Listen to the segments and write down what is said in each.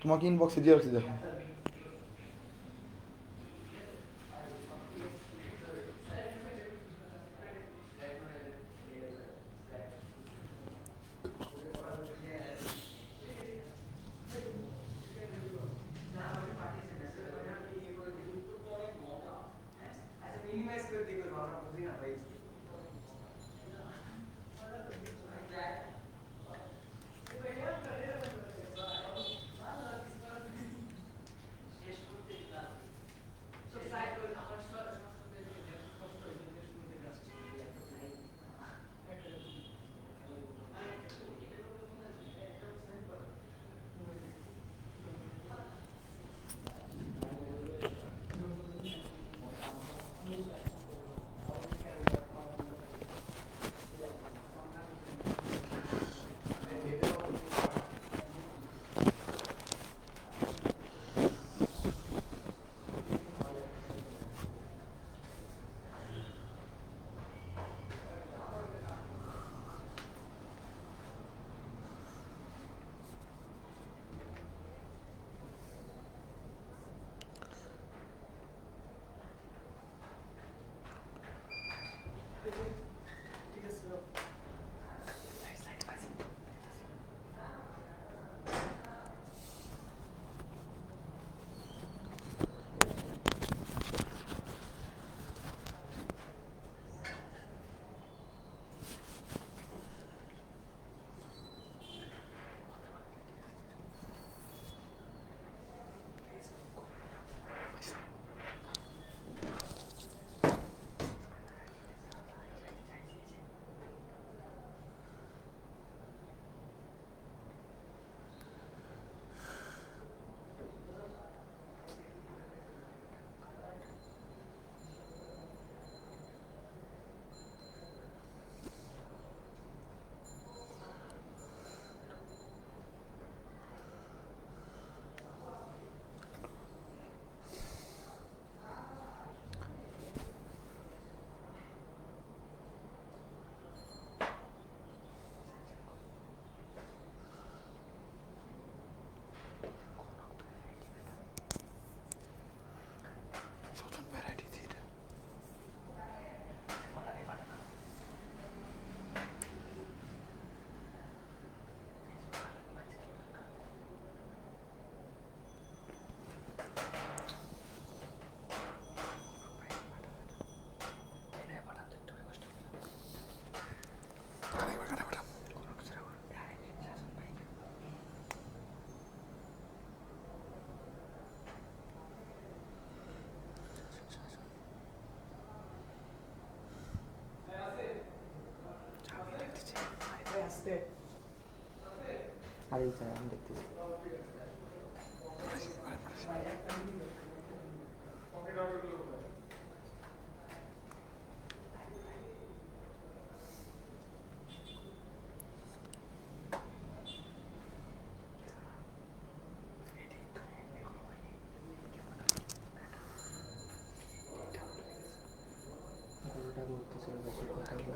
তোমাকে ইনবক্সে দিয়ে রাখছি দেখো। আরে স্যার আমি দেখতেছি। গরুটা ঘুরতেছিল বেশি কথা বলে।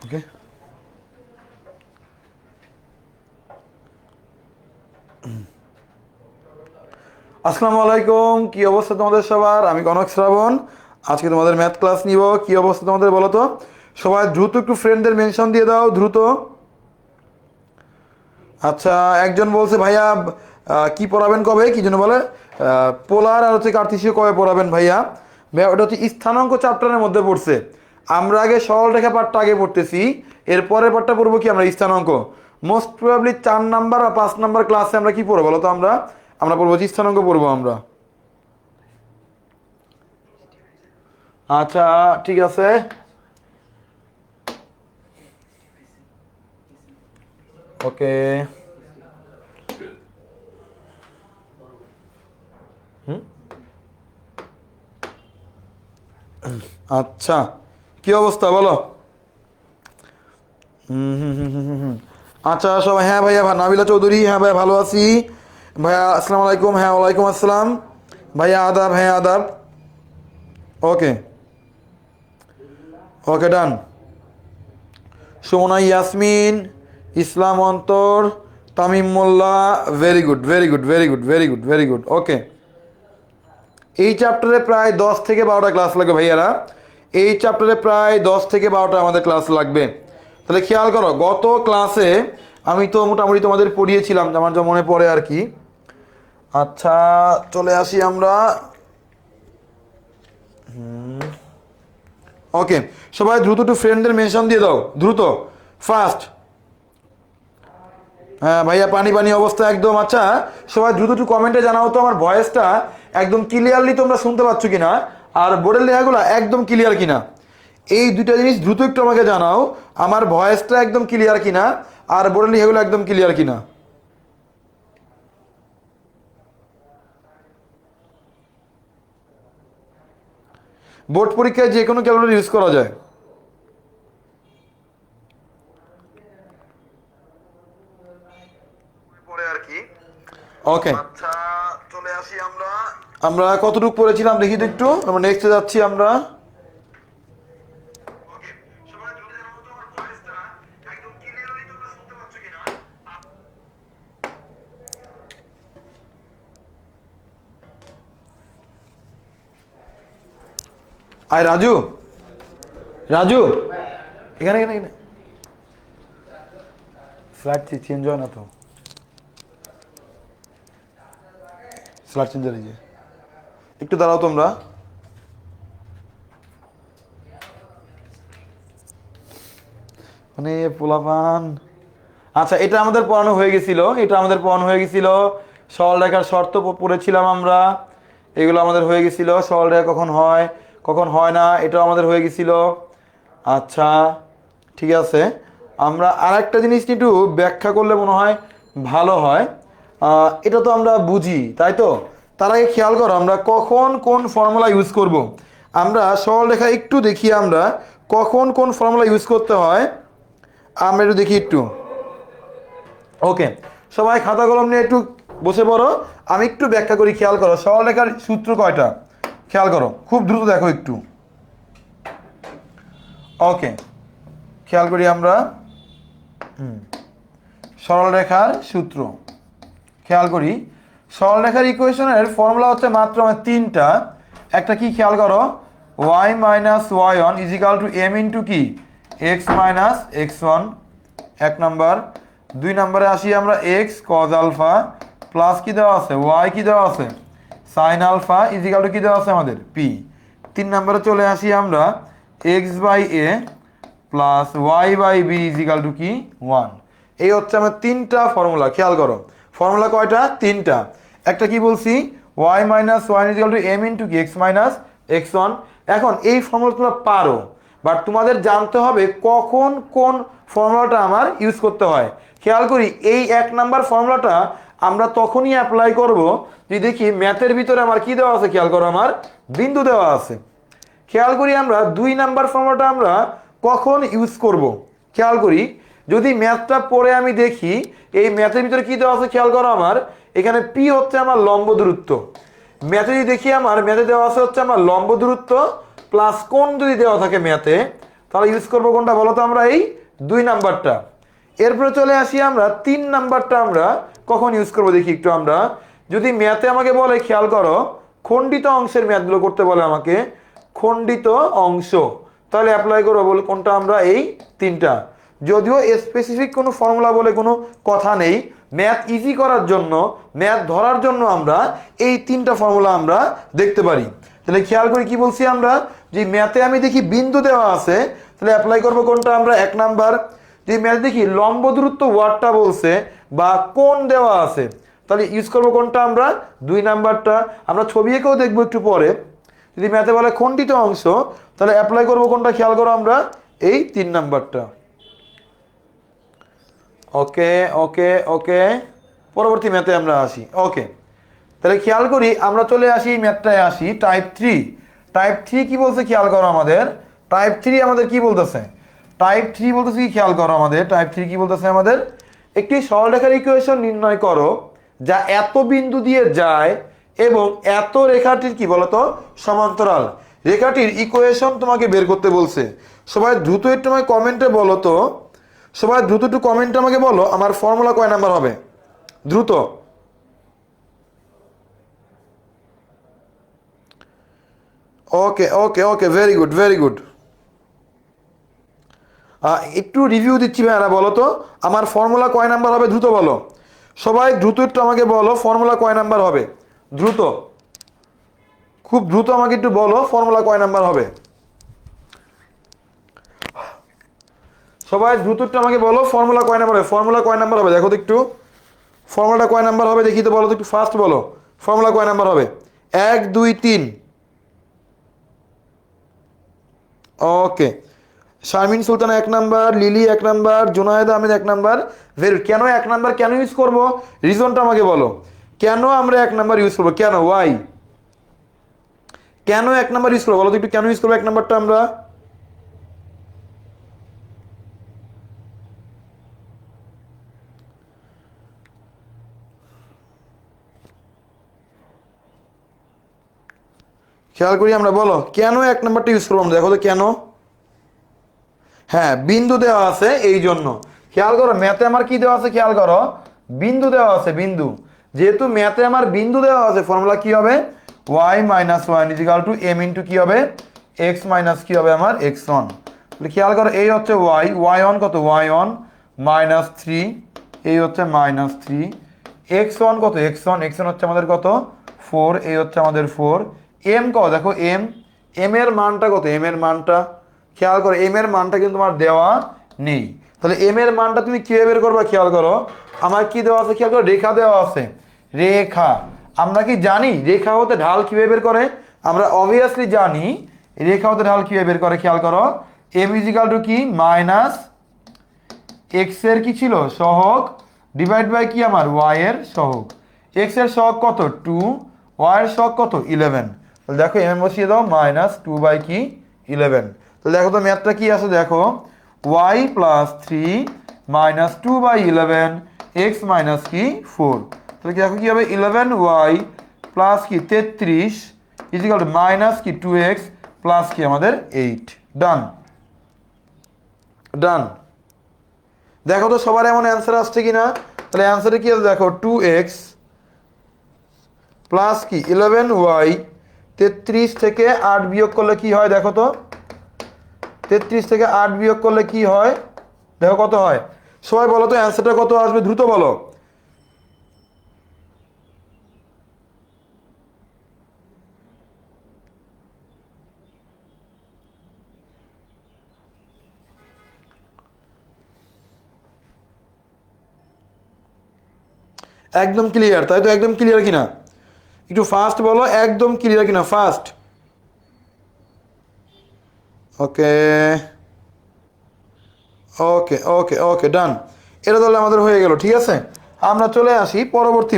ওকে, আসসালামু আলাইকুম। কি অবস্থা তোমাদের সবার? আমি কনক শ্রাবণ। আজকে তোমাদের ম্যাথ ক্লাস নিব। কি অবস্থা তোমাদের বলো তো? সবাই দ্রুত একটু ফ্রেন্ডদের মেনশন দিয়ে দাও দ্রুত। আচ্ছা, একজন বলছে ভাইয়া কি পড়াবেন কবে, কি জন্য বলে পোলার আর হচ্ছে কার্তেশীয় কবে পড়াবেন ভাইয়া? ভাইয়া ওটা হচ্ছে স্থানাঙ্ক চ্যাপ্টারের মধ্যে পড়ছে। আমরা আগে সরল রেখা পাঠটা আগে পড়তেছি, এর পরের পাঠটা পড়বো কি আমরা স্থানাঙ্ক। মোস্ট প্রবাবলি 4 নাম্বার বা 5 নাম্বার ক্লাসে আমরা কি পড়বো বলো তো? আমরা আমরা পড়বো যে স্থানাঙ্ক পড়বো আমরা। আচ্ছা ঠিক আছে। ওকে, আচ্ছা কি অবস্থা বলো? হুম। আচ্ছা সবাই, হ্যাঁ ভাইয়া, নাবিলা চৌধুরী, হ্যাঁ ভাইয়া ভালো আছি। ভাইয়া আসসালামু আলাইকুম, হ্যাঁ ওয়ালাইকুম আসসালাম। ভাইয়া আদাব, হ্যাঁ আদাব। ওকে, ওকে ডান। Sumana Yasmin, Islam Antor, Tamim Molla, very good very good very good very good very good. Okay, এই চ্যাপ্টারে প্রায় 10 থেকে 12টা ক্লাস লাগবে ভাইয়ারা। এই চ্যাপ্টারে প্রায় 10 থেকে 12টা আমাদের ক্লাস লাগবে। তাহলে খেয়াল করো, গত ক্লাসে আমি তো মোটামুটি তোমাদের পড়িয়েছিলাম, আমার যা মনে পড়ে আর কি। আচ্ছা, চলে আসি আমরা। ওকে, সবাই দ্রুত একটু ফ্রেন্ডদের মেনশন দিয়ে দাও, দ্রুত, ফাস্ট। হ্যাঁ ভাইয়া, পানি পানি অবস্থা একদম। আচ্ছা সবাই দ্রুত একটু কমেন্টে জানাও তো আমার ভয়েসটা একদম ক্লিয়ারলি তোমরা শুনতে পাচ্ছ কিনা, আর বোর্ডের লেখাগুলো একদম ক্লিয়ার কিনা। এই দুইটা জিনিস দ্রুত একটু আমাকে জানাও, আমার ভয়েসটা একদম ক্লিয়ার কিনা আর বোর্ডের লেখাগুলো একদম ক্লিয়ার কিনা। বোর্ড পরীক্ষায় যে কোনো ক্যালকুলেটর ইউজ করা যায়। পরে আর কি। ওকে, আচ্ছা চলে আসি আমরা। আমরা কতটুকু পড়েছিলাম দেখি তো একটু, আমরা নেক্সটে যাচ্ছি আমরা। আয় রাজু, রাজু, এখানে এখানে এখানে ফ্ল্যাট চেঞ্জ হয় না তো, ফ্ল্যাট চেঞ্জ হয়ে যায়, একটু দাঁড়াও তোমরা। মানে পোলাপান। আচ্ছা, এটা আমাদের পড়ানো হয়ে গেছিল, এটা আমাদের পড়ানো হয়ে গেছিল। সরল রেখার শর্ত পড়েছিলাম আমরা, এগুলো আমাদের হয়ে গেছিল। সরল রেখা কখন হয় কখন হয় না, এটাও আমাদের হয়ে গেছিল। আচ্ছা ঠিক আছে, আমরা আর একটা জিনিস একটু ব্যাখ্যা করলে মনে হয় ভালো হয়। এটা তো আমরা বুঝি তাই তো, তার আগে খেয়াল করো আমরা কখন কোন ফর্মুলা ইউজ করব। আমরা সরল রেখা একটু দেখি, আমরা কখন কোন ফর্মুলা ইউজ করতে হয় আমরা একটু দেখি একটু। ওকে, সবাই খাতা কলম নিয়ে একটু বসে পড়ো, আমি একটু ব্যাখ্যা করি। খেয়াল করো, সরলরেখার সূত্র কয়টা খেয়াল করো, খুব দ্রুত দেখো একটু। ওকে, খেয়াল করি আমরা। সরলরেখার সূত্র খেয়াল করি, সরলরেখার ইকুয়েশনের ফর্মুলা হচ্ছে মাত্র আমার তিনটা। একটা কি খেয়াল করো, y minus y one is equal to M into কি এক্স মাইনাস এক্স ওয়ান, এক নাম্বার। দুই নম্বরে আসি আমরা, এক্স কজ আলফা প্লাস কি দেওয়া আছে, ওয়াই কি দেওয়া আছে, sine alpha is equal to কি দেওয়া আছে আমাদের, পি। তিন নম্বরে চলে আসি আমরা, x by a plus y by b is equal to কি ওয়ান। এই হচ্ছে আমার তিনটা ফর্মুলা। খেয়াল করো, ফর্মুলা কয়টা, তিনটা। একটা কি বলছি, y minus one is equal to M into কি এক্স মাইনাস এক্স ওয়ান। এখন এই ফর্মুলা তোমরা পারো, বাট তোমাদের জানতে হবে কখন কোন ফর্মুলাটা আমার ইউজ করতে হয়। খেয়াল করি, এই এক নাম্বার ফর্মুলাটা আমরা তখনই অ্যাপ্লাই করব যদি দেখি ম্যাথের ভিতরে আমার কি দেওয়া আছে। খেয়াল করো, আমার বিন্দু দেওয়া আছে। খেয়াল করি আমরা দুই নাম্বার ফর্মুলাটা আমরা কখন ইউজ করব। খেয়াল করি, যদি ম্যাথটা পড়ে আমি দেখি এই ম্যাথের ভিতরে কি দেওয়া আছে। খেয়াল করো, আমার এখানে পি হচ্ছে আমার লম্ব দূরত্ব। ম্যাথে যদি দেখি আমার ম্যাথে দেওয়া আছে হচ্ছে আমার লম্ব দূরত্ব প্লাস কোণ যদি দেওয়া থাকে ম্যাথে, তাহলে ইউজ করবো কোনটা বলো তো, আমরা এই দুই নাম্বারটা। এরপরে চলে আসি আমরা তিন নাম্বারটা আমরা কখন ইউজ করবো দেখি একটু। আমরা যদি ম্যাথে আমাকে বলে, খেয়াল করো, খণ্ডিত অংশের ম্যাথগুলো করতে বলে আমাকে, খণ্ডিত অংশ, তাহলে অ্যাপ্লাই করবো বলে কোনটা আমরা, এই তিনটা। যদিও স্পেসিফিক কোনো ফর্মুলা বলে কোনো কথা নেই, ম্যাথ ইজি করার জন্য, ম্যাথ ধরার জন্য আমরা এই তিনটা ফর্মুলা আমরা দেখতে পারি। তাহলে খেয়াল করি কি বলছি আমরা, যে ম্যাথে আমি দেখি বিন্দু দেওয়া আছে, তাহলে অ্যাপ্লাই করবো কোনটা আমরা, এক নাম্বার। যদি ম্যাথে দেখি লম্ব দূরত্ব ওয়ার্ডটা বলছে বা কোণ দেওয়া আছে, তাহলে ইউজ করবো কোনটা আমরা, দুই নাম্বারটা। আমরা ছবি এঁকেও দেখবো একটু পরে। যদি ম্যাথে বলে খণ্ডিত অংশ, তাহলে অ্যাপ্লাই করবো কোনটা, খেয়াল করো আমরা এই তিন নাম্বারটা। ওকে ওকে ওকে, পরবর্তী ম্যাথে আমরা আসি। ওকে, তাহলে খেয়াল করি আমরা চলে আসি ম্যাথটায় আসি, টাইপ থ্রি। টাইপ থ্রি কি বলছে খেয়াল করো, আমাদের টাইপ থ্রি আমাদের কি বলতেছে, টাইপ 3 বলতেছে কি খেয়াল করো আমাদের টাইপ 3 কি বলতেছে আমাদের একটি সরলরেখার ইকুয়েশন নির্ণয় করো যা এত বিন্দু দিয়ে যায় এবং এত রেখাটির কি বলতো সমান্তরাল রেখাটির ইকুয়েশন তোমাকে বের করতে বলছে সবাই দ্রুত একটু আমাকে কমেন্টে বলো তো সবাই দ্রুত একটু কমেন্টে আমাকে বলো আমার ফর্মুলা কয় নাম্বার হবে দ্রুত okay okay okay very good very good একটু রিভিউ দিচ্ছি ভাইয়ারা বলো তো আমার ফর্মুলা কয় নাম্বার হবে দ্রুত বলো সবাই দ্রুত একটু আমাকে বলো ফর্মুলা কয় নাম্বার হবে দ্রুত খুব দ্রুত আমাকে একটু বলো ফর্মুলা কয় নাম্বার হবে সবাই দ্রুত একটু আমাকে বলো ফর্মুলা কয় নাম্বার হবে ফর্মুলা কয় নাম্বার হবে দেখো তো একটু ফর্মুলাটা কয় নাম্বার হবে দেখি তো বলো তো একটু ফাস্ট বলো ফর্মুলা কয় নাম্বার হবে 1 2 3 ওকে শারমিন সুলতান 1 number lily 1 number Junaid Ahmed 1 number very কেন 1 নাম্বার কেন ইউজ করব রিজনটা আমাকে বলো কেন আমরা 1 নাম্বার ইউজ করব কেন ওয়াই কেন 1 নাম্বার ইউজ করব বলো তো একটু কেন ইউজ করব 1 নাম্বারটা আমরা খেয়াল করি আমরা বলো কেন 1 নাম্বারটা ইউজ করব আমরা দেখো তো কেন হ্যাঁ বিন্দু দেওয়া আছে এই জন্য খেয়াল করো ম্যাথে আমার কি দেওয়া আছে খেয়াল করো বিন্দু দেওয়া আছে বিন্দু যেহেতু ম্যাথে আমার বিন্দু দেওয়া আছে ফর্মুলা কি হবে y - 1 m ইনটু কি হবে x মাইনাস কি হবে আমার x1 তাহলে খেয়াল করো এই হচ্ছে y1 কত y1 -3 এই হচ্ছে -3 x1 কত x1 হচ্ছে আমাদের কত 4 এই হচ্ছে আমাদের 4 m কত দেখো m এর মানটা কত m এর মানটা খেয়াল করো m এর মানটা কিন্তু তোমার দেওয়া নেই তাহলে m এর মানটা তুমি কিভাবে বের করবে খেয়াল করো আমার কি দেওয়া আছে খেয়াল করো রেখা দেওয়া আছে রেখা আমরা কি জানি রেখা হতে ঢাল কিভাবে বের করে আমরা অবভিয়াসলি জানি রেখা হতে ঢাল কিভাবে বের করে খেয়াল করো m কি মাইনাস x এর কি ছিল সহগ ডিভাইড বাই কি আমার y এর সহগ x এর সহগ কত 2 y এর সহগ কত 11 তাহলে দেখো m বসিয়ে দাও -2 বাই কি 11 তাহলে দেখো তো ম্যাথটা কি আছে দেখো y + 3 -2 বাই 11 x মাইনাস কি 4 তাহলে দেখো কি হবে 11y প্লাস কি 33 ইকুয়াল টু মাইনাস কি 2x প্লাস কি আমাদের 8 ডান ডান দেখো তো সবার এমন অ্যান্সার আসছে কিনা তাহলে অ্যান্সারে কি আছে দেখো 2x প্লাস কি 11y 33 থেকে 8 বিয়োগ করলে কি হয় দেখো তো 33 থেকে 8 বিয়োগ করলে কি হয় দেখো কত হয় সবাই বলো তো অ্যান্সারটা কত আসবে দ্রুত বলো একদম ক্লিয়ার তাই তো একদম ক্লিয়ার কিনা একটু ফাস্ট বলো একদম ক্লিয়ার কিনা fast okay okay okay okay ডান এটা তাহলে আমাদের হয়ে গেল ঠিক আছে আমরা চলে আসি পরবর্তী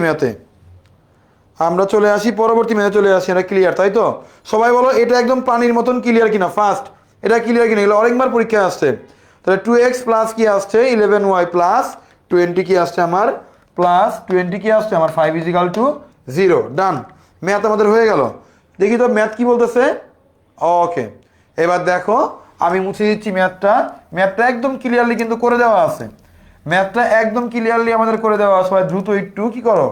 ম্যাথে চলে আসি এটা ক্লিয়ার তাই তো সবাই বলো এটা একদম পানির মতন ক্লিয়ার কিনা ফাস্ট এটা ক্লিয়ার কিনা এগুলো অনেকবার পরীক্ষায় আসছে তাহলে 2x প্লাস কি আসছে 11y প্লাস 20 কি আসছে আমার প্লাস 20 কি আসছে আমার 5 0 ডান ম্যাথ আমাদের হয়ে গেল দেখি তো ম্যাথ কি বলতেছে ওকে এবার দেখো আমি মুছে দিচ্ছি ম্যাথটা একদম ক্লিয়ারলি কিন্তু করে দেওয়া আছে ম্যাথটা একদম ক্লিয়ারলি আমাদের করে দেওয়া সবাই দ্রুত একটু কি করো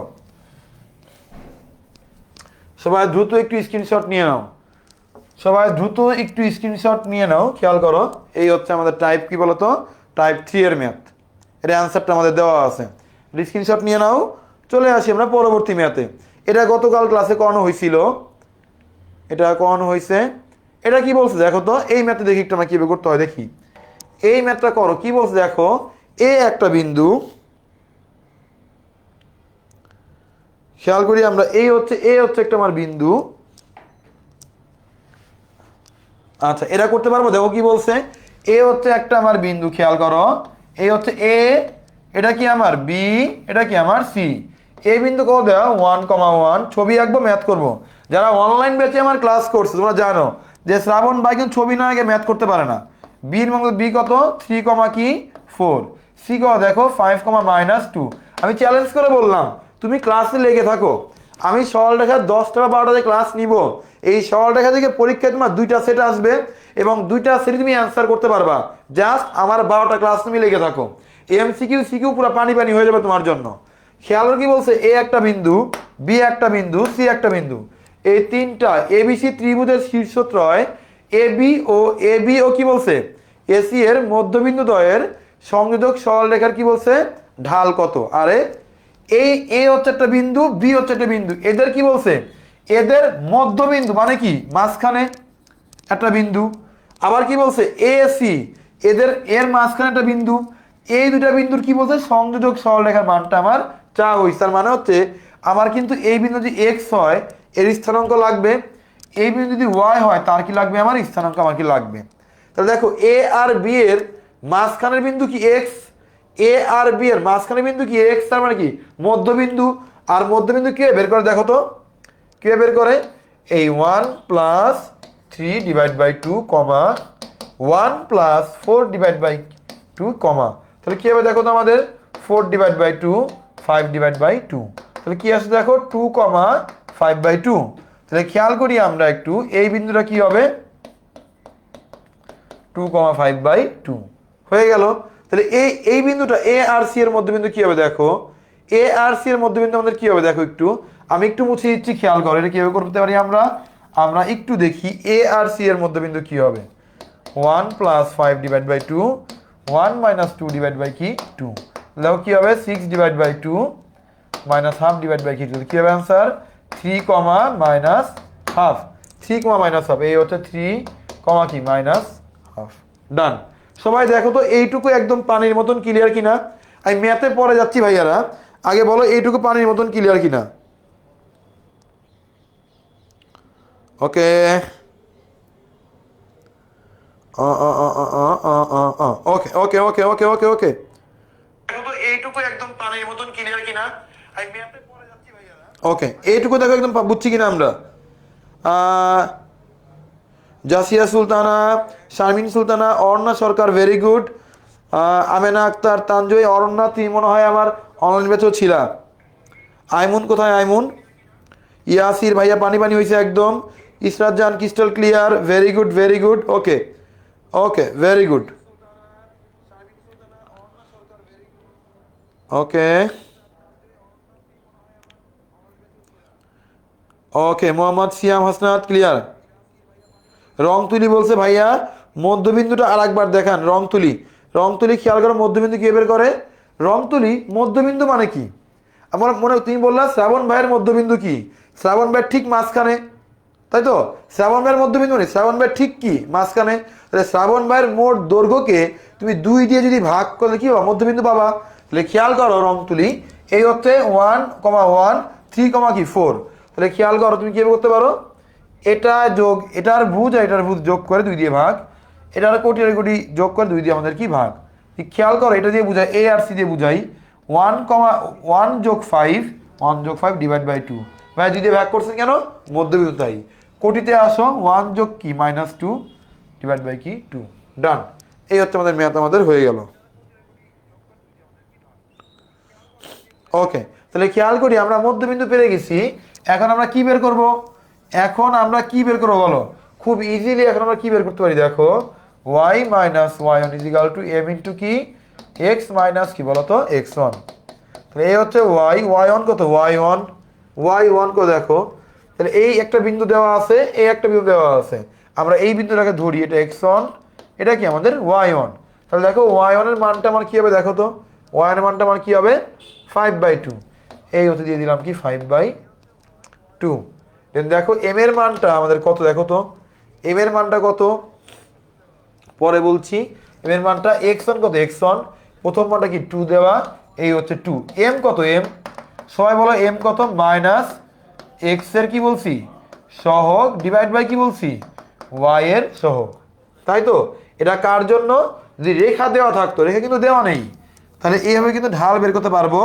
সবাই দ্রুত একটু স্ক্রিনশট নিয়ে নাও খেয়াল করো এই হচ্ছে আমাদের টাইপ কি বলতো টাইপ 3 এর ম্যাথ এর অ্যান্সারটা আমাদের দেওয়া আছে স্ক্রিনশট নিয়ে নাও চলে আসি আমরা পরবর্তী ম্যাথে এটা গতকাল ক্লাসে করানো হয়েছিল এটা কি বলছে দেখো তো এই ম্যাথে দেখি একটু আমরা কিভাবে করতে হয় দেখি এই ম্যাথটা করো কি বলছে দেখো এ একটা বিন্দু খেয়াল করি আমরা এ হচ্ছে একটা আমার বিন্দু আচ্ছা এটা করতে পারবো দেখো কি বলছে এ হচ্ছে একটা আমার বিন্দু খেয়াল করো এই হচ্ছে এ এটা কি আমার বি এটা কি আমার সি এই বিন্দু কত দেওয়া 1,1 ছবি আঁকবো ম্যাথ করব যারা অনলাইন ব্যাচে আমার ক্লাস করছে তোমরা জানো যে শ্রাবণ ভাই কিন্তু ছবি না আগে ম্যাথ করতে পারে না বির মধ্যে বি কত 3 কমা কি 4, সি কত দেখো 5 কমা -2। আমি চ্যালেঞ্জ করে বললাম তুমি ক্লাসে লেগে থাকো, আমি সরলরেখার 10টা বা 12টাতে ক্লাস নিব, এই সরলরেখা থেকে পরীক্ষায় তোমার দুইটা সেট আসবে এবং দুইটা সেট তুমি অ্যান্সার করতে পারবা, জাস্ট আমার 12টা ক্লাস তুমি লেগে থাকো। এমসিকিউ সিকিউ পুরো পানি পানি হয়ে যাবে তোমার জন্য। খেয়াল করে কি বলছে, এ একটা বিন্দু, বি একটা বিন্দু, সি একটা বিন্দু, এই তিনটা এবিসি ত্রিভুজের শীর্ষত্রয় এ বি ও কি বলছে এসি এর মধ্যবিন্দু দ্বয়ের সংযোজক সরলরেখার কি বলছে ঢাল কত। আরে এই এ হচ্ছে একটা বিন্দু, বি হচ্ছে একটা বিন্দু, এদের কি বলছে এদের মধ্যবিন্দু মানে কি মাঝখানে একটা বিন্দু। আবার কি বলছে এ সি এদের এর মাঝখানে একটা বিন্দু, এই দুটা বিন্দুর কি বলছে সংযোজক সরলরেখার মানটা আমার চা হইছে। তার মানে হচ্ছে আমার কিন্তু এই বিন্দু যদি এক্স হয় এর স্থানাঙ্ক লাগবে, এই বিন্দু যদি ওয়াই হয় তার কি লাগবে আমার স্থানাঙ্ক আমার কি লাগবে। তাহলে দেখো এ আর বি এর মাঝখানের বিন্দু কি এক্স, এ আর বি এর মাঝখানের বিন্দু কি এক্স, তার মানে কি মধ্যবিন্দু। আর মধ্যবিন্দু কে বের করে দেখো তো, কে বের করে এই 1 প্লাস 3 ডিভাইড বাই 2 কমা 1 প্লাস 4 ডিভাইড বাই 2 কমা, তাহলে কি হবে দেখো তো আমাদের 4 ডিভাইড বাই 2 5 ডিভাইড বাই 2, তাহলে কি আসছে দেখো 2 কমা 5 বাই 2। তাহলে খেয়াল করি আমরা একটু এই বিন্দুটা কি হবে 2 কমা 5 বাই 2 হয়ে গেল। তাহলে এই বিন্দুটা এ আর সি এর মধ্যবিন্দু কি হবে দেখো, এ আর সি এর মধ্যবিন্দু আমাদের কি হবে দেখো, একটু আমি একটু মুছে দিচ্ছি, খেয়াল করো এটা কিভাবে করতে পারি আমরা। আমরা একটু দেখি এ আর সি এর মধ্যবিন্দু কি হবে 1 plus 5 divide by 2 1 minus 2 divide by কি 2, দেখো কি হবে 6 divide by 2 minus half divide by কি 2, কি হবে অ্যান্সার 3 কমা মাইনাস হাফ, 3 কমা মাইনাস হাফ, এই হচ্ছে 3 কমা কি মাইনাস হাফ। ডান। সবাই দেখো তো এইটুকু একদম পানির মতন ক্লিয়ার কিনা, আমি ম্যাথে পরে যাচ্ছি ভাইয়ারা, আগে বলো এইটুকু পানির মতন ক্লিয়ার কিনা। ওকে okay okay okay okay okay ওকে এইটুকু একদম পানির মতন ক্লিয়ার কিনা, আমি ম্যাথে পরে যাচ্ছি ভাইয়ারা। ওকে এইটুকু দেখো একদম বুঝছি কিনা আমরা। জাসিয়া সুলতানা, শারমিন সুলতানা, অরণ্যা সরকার ভেরি গুড, আমেনা আক্তার, তানজয়, অরণ্যা তুমি মনে হয় আমার অনলাইন ব্যাচও ছিলা। আইমুন কোথায় আইমুন, ইয়াসির ভাইয়া পানি পানি হয়েছে একদম, Israt Jan crystal clear, very good very good, okay okay very good okay okay Mohammad Siam Hasnat clear. রং তুলি বলছে ভাইয়া মধ্যবিন্দুটা আর একবার দেখান, রং তুলি, রং তুলি খেয়াল করো মধ্যবিন্দু কি বের করে, রং তুলি মধ্যবিন্দু মানে কি আমার মনে তুমি বললা শ্রাবণ ভাইয়ের মধ্যবিন্দু কি, শ্রাবণ ভাইয়ের ঠিক মাঝখানে, তাই তো শ্রাবণ ভাইয়ের মধ্যবিন্দু নেই, শ্রাবণ ভাইয়ের ঠিক কি মাঝখানে, তাহলে শ্রাবণ ভাইয়ের মোট দৈর্ঘ্যকে তুমি 2 দিয়ে যদি ভাগ করলে কি পাবা মধ্যবিন্দু পাবা। তাহলে খেয়াল করো রং তুলি এই হচ্ছে 1 কমা 1 3 কমা কি 4, তাহলে খেয়াল করো তুমি কি করতে পারো এটা যোগ এটার ভুজ আর এটার ভুজ যোগ করে 2 দিয়ে ভাগ, এটার কোটি আর কোটি যোগ করে 2 দিয়ে আমাদের কি ভাগ। খেয়াল করো এটা দিয়ে বুঝাই এ আর সি দিয়ে বুঝাই 1 কমা 1 যোগ 5 1 যোগ 5 ডিভাইড বাই 2, ভাই 2 দিয়ে ভাগ করছেন কেন মধ্যবিন্দু তাই। কোটিতে আসো 1 যোগ কি -2 ডিভাইড বাই কি 2, ডান। এই হচ্ছে আমাদের ম্যাথ আমাদের হয়ে গেল। ওকে তাহলে খেয়াল করি আমরা মধ্যবিন্দু পেরে গেছি, এখন আমরা কি বের করব, এখন আমরা কি বের করবো বলো, খুব ইজিলি এখন আমরা কি বের করতে পারি দেখো y minus y1 is equal to m into কি x মাইনাস কি বলো তো x1, তাহলে এই হচ্ছে y1 কত y1 কত দেখো, তাহলে এই একটা বিন্দু দেওয়া আছে এই একটা বিন্দু দেওয়া আছে, আমরা এই বিন্দুটাকে ধরি এটা x1 এটা কি আমাদের y1, তাহলে দেখো y1 এর মানটা আমার কি হবে দেখো তো y1 এর মানটা আমার কি হবে 5/2, এই হতে দিয়ে দিলাম কি 5/2। দেন দেখো m এর মানটা আমাদের কত দেখো তো, m এর মানটা কত পরে বলছি, m এর মানটা x1 কত x1 প্রথম মানটা কি 2 দেওয়া, এই হচ্ছে 2, m কত m সবাই বলো m কত মাইনাস x এর কি বলছি সহগ ডিভাইড বাই কি বলছি y এর সহগ, তাই তো। এটা কার জন্য, যদি রেখা দেওয়া থাকতো, রেখা কিন্তু দেওয়া নেই, তাহলে এইভাবে কিন্তু ঢাল বের করতে পারবো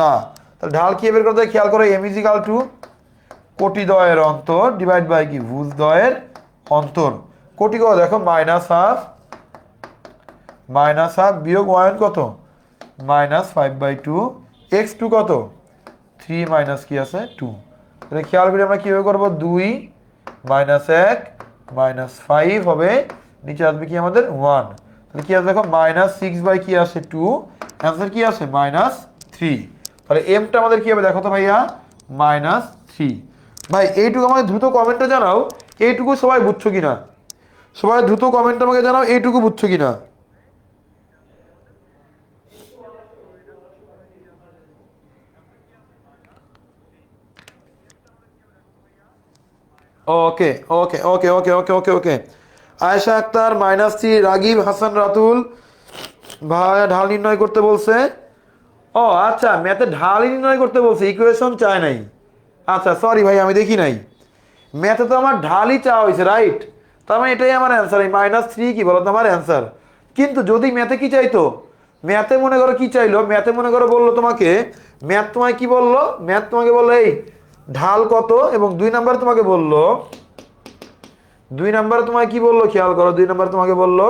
না। তাহলে ঢাল কি বের করতে হয় খেয়াল করো m ইজ ইকুয়াল টু কোটি দ্বয়ের অন্তর ডিভাইড বাই কি ভুজ দ্বয়ের অন্তর, কোটি কত দেখো -1/2 মাইনাস হাফ বিয়োগ y1 কত -5/2 x2 কত 3 মাইনাস কি আছে 2। তাহলে খেয়াল করে আমরা কিভাবে করব 2 -1 -5 হবে, নিচে আসবে কি আমাদের 1। তাহলে কি আসবে দেখো -6 কি আসে 2, অ্যান্সার কি আসে -3। তাহলে এমটা আমাদের কি হবে দেখো তো ভাইয়া -3। ভাই এইটুকু আমাদের দ্রুত কমেন্টে জানাও, এইটুকু সবাই বুঝছো কিনা, সবাই দ্রুত কমেন্টে আমাকে জানাও এইটুকু বুঝছো কিনা। ওকে okay okay okay okay okay ওকে আয়েশা আক্তার -3, রাগিব হাসান রাতুল ভাই ঢাল নির্ণয় করতে বলছে। ও আচ্ছা, ম্যাথে ঢাল নির্ণয় করতে বলছে, ইকুয়েশন চায় নাই। আচ্ছা সরি ভাই, আমি দেখি নাই। ম্যাথে তো আমার ঢালই চাওয়া হয়েছে, রাইট? তার মানে এটাই আমার অ্যান্সার, এই -3 কি বলো তো আমার অ্যান্সার। কিন্তু যদি ম্যাথে কি চাইতো, ম্যাথে মনে করো কি চাইলো, ম্যাথে মনে করো বললো তোমাকে, ম্যাথ তোমায় কি বললো, ম্যাথ তোমাকে বললো এই ঢাল কত, এবং 2 নাম্বার তোমাকে বললো, 2 নাম্বারে তোমায় কি বললো খেয়াল করো, 2 নাম্বার তোমাকে বললো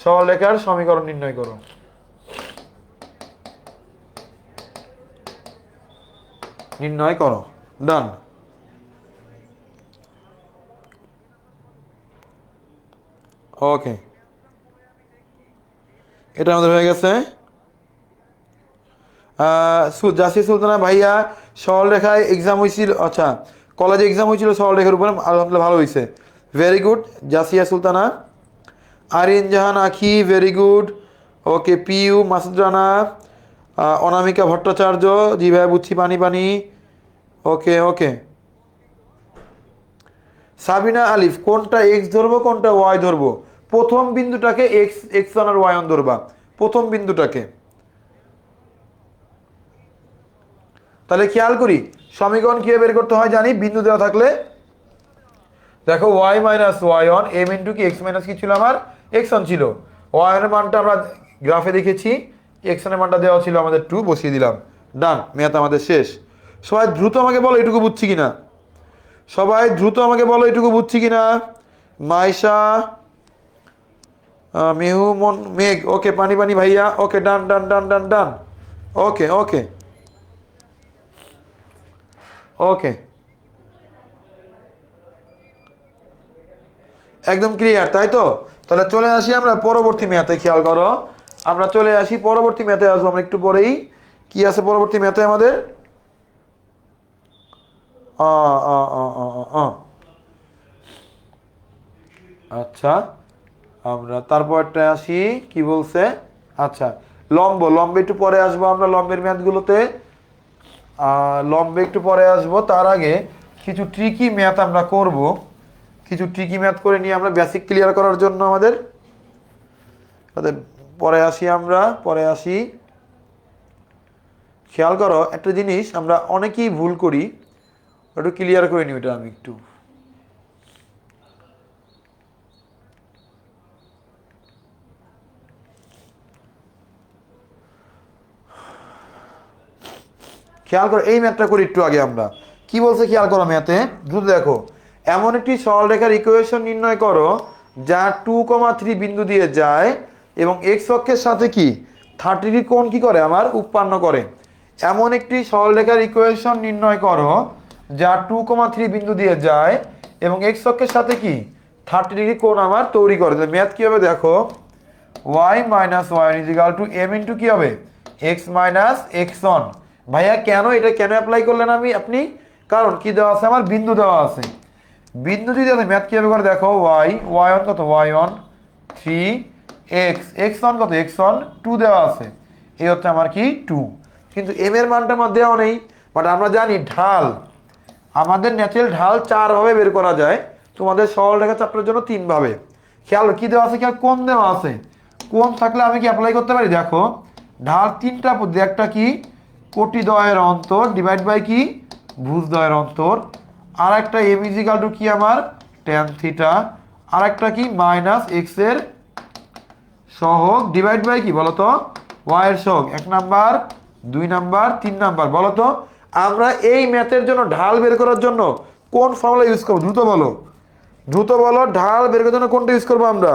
সরলরেখার সমীকরণ নির্ণয় করো। নির্ণয় করো, ডান। ওকে, এটা আমাদের হয়ে গেছে। জাসি সুলতানা ভাইয়া সরলরেখায় এক্সাম হয়েছিল, আচ্ছা কলেজে এক্সাম হয়েছিল সরলরেখার উপরে, আলহামদুলিল্লাহ ভালো হয়েছে, ভেরি গুড জাসিয়া সুলতানা। আরিন জাহান আখি, ভেরি গুড। ওকে পিউ মাসুদ রানা, অনামিকা ভট্টাচার্য, জি ভাই বুঝছি, পানি পানি। ওকে ওকে সাবিনা আলিফ, কোনটা এক্স ধরবো কোনটা ওয়াই ধরবো? প্রথম বিন্দুটাকে এক্স এক্স ওয়ান আর ওয়াই ওয়ান ধরবা, প্রথম বিন্দুটাকে। তাহলে খেয়াল করি সমীকরণ কিভাবে বের করতে হয় জানি, বিন্দু দেওয়া থাকলে দেখো y minus y one m into কি এক্স মাইনাস কি ছিল আমার এক্স ওয়ান ছিল, ওয়াই এর মানটা আমরা গ্রাফে দেখেছি, এক্স এর মানটা দেওয়া ছিল আমাদের 2, বসিয়ে দিলাম, ডান, ম্যাথ আমাদের শেষ। সবাই দ্রুত আমাকে বলো এটুকু বুঝছি কিনা, সবাই দ্রুত আমাকে বলো এটুকু বুঝছি কিনা। মাইশা, মেহুমন মেঘ, ওকে পানি পানি ভাইয়া, ওকে ডান ডান ডান ডান ডান। ওকে ওকে ওকে একদম ক্লিয়ার, তাই তো? তাহলে চলে আসি আমরা পরবর্তী ম্যাথে, খেয়াল করো আমরা চলে আসি পরবর্তী ম্যাথে, আসবো আমরা একটু পরেই। কি আছে পরবর্তী ম্যাথে আমাদের? আ আ আ আ আ আ। আচ্ছা আমরা তারপরটা আসি, কি বলছে, আচ্ছা লম্ব, লম্বে একটু পরে আসবো আমরা, লম্বের ম্যাথগুলোতে লম্বে একটু পরে আসবো। তার আগে কিছু ট্রিকি ম্যাথ আমরা করব, কিছু ট্রিকি ম্যাথ করে নিয়ে আমরা বেসিক ক্লিয়ার করার জন্য আমাদের পরে আসি, আমরা পরে আসি। খেয়াল করো একটা জিনিস আমরা অনেকেই ভুল করি, একটু ক্লিয়ার করে নিই, ওটা আমি একটু খেয়াল করো, এই ম্যাথটা করি একটু আগে আমরা, কি বলছে খেয়াল করো ম্যাথে, দ্রুত দেখো। এমন একটি সরলরেখার ইকুয়েশন নির্ণয় করো যা 2,3 বিন্দু দিয়ে যায় এবং এক্স অক্ষের সাথে কি 30 ডিগ্রি কোণ কি করে আমার উৎপন্ন করে। এমন একটি সরলরেখার ইকুয়েশন নির্ণয় করো যা 2,3 বিন্দু দিয়ে যায় এবং এক্স অক্ষের সাথে কি 30 ডিগ্রি কোণ আমার তৈরি করে। ম্যাথ কি হবে দেখো, y minus y is equal to M into কি হবে এক্স মাইনাস এক্স ওয়ান। ভাইয়া কেন এটা কেন অ্যাপ্লাই করলেন আপনি? কারণ কি দেওয়া আছে আমার, বিন্দু দেওয়া আছে, বিন্দু যদি আছে ম্যাথ কিভাবে করে দেখো, ওয়াই ওয়াই ওয়ান কত y one 3, x x one কত এক্স ওয়ান 2 দেওয়া আছে, এই হচ্ছে আমার কি 2। কিন্তু এম এর মানটা আমার দেওয়া নেই, বাট আমরা জানি ঢাল, আমাদের ন্যাচারাল ঢাল 4 ভাবে বের করা যায়, তোমাদের সরলরেখা চ্যাপ্টারের জন্য 3 ভাবে। খেয়াল কি দেওয়া আছে, খেয়াল কোণ দেওয়া আছে, কোণ থাকলে আমি কি অ্যাপ্লাই করতে পারি দেখো, ঢাল 3টা পদ্ধতি, একটা কি কোটি দ্বয়ের অন্তর ডিভাইড বাই কি ভুজ দ্বয়ের অন্তর, আর একটা এম ইজ ইকাল টু কি আমার ট্যান থিটা, আর একটা কি মাইনাস এক্স এর সহগ ডিভাইড বাই কি বলতো ওয়াই এর সহগ, 1 নাম্বার 2 নাম্বার 3 নাম্বার। বলতো আমরা এই ম্যাথের জন্য ঢাল বের করার জন্য কোন ফর্মুলা ইউজ করব, দ্রুত বলো, দ্রুত বলো, ঢাল বের করার জন্য কোনটা ইউজ করবো আমরা?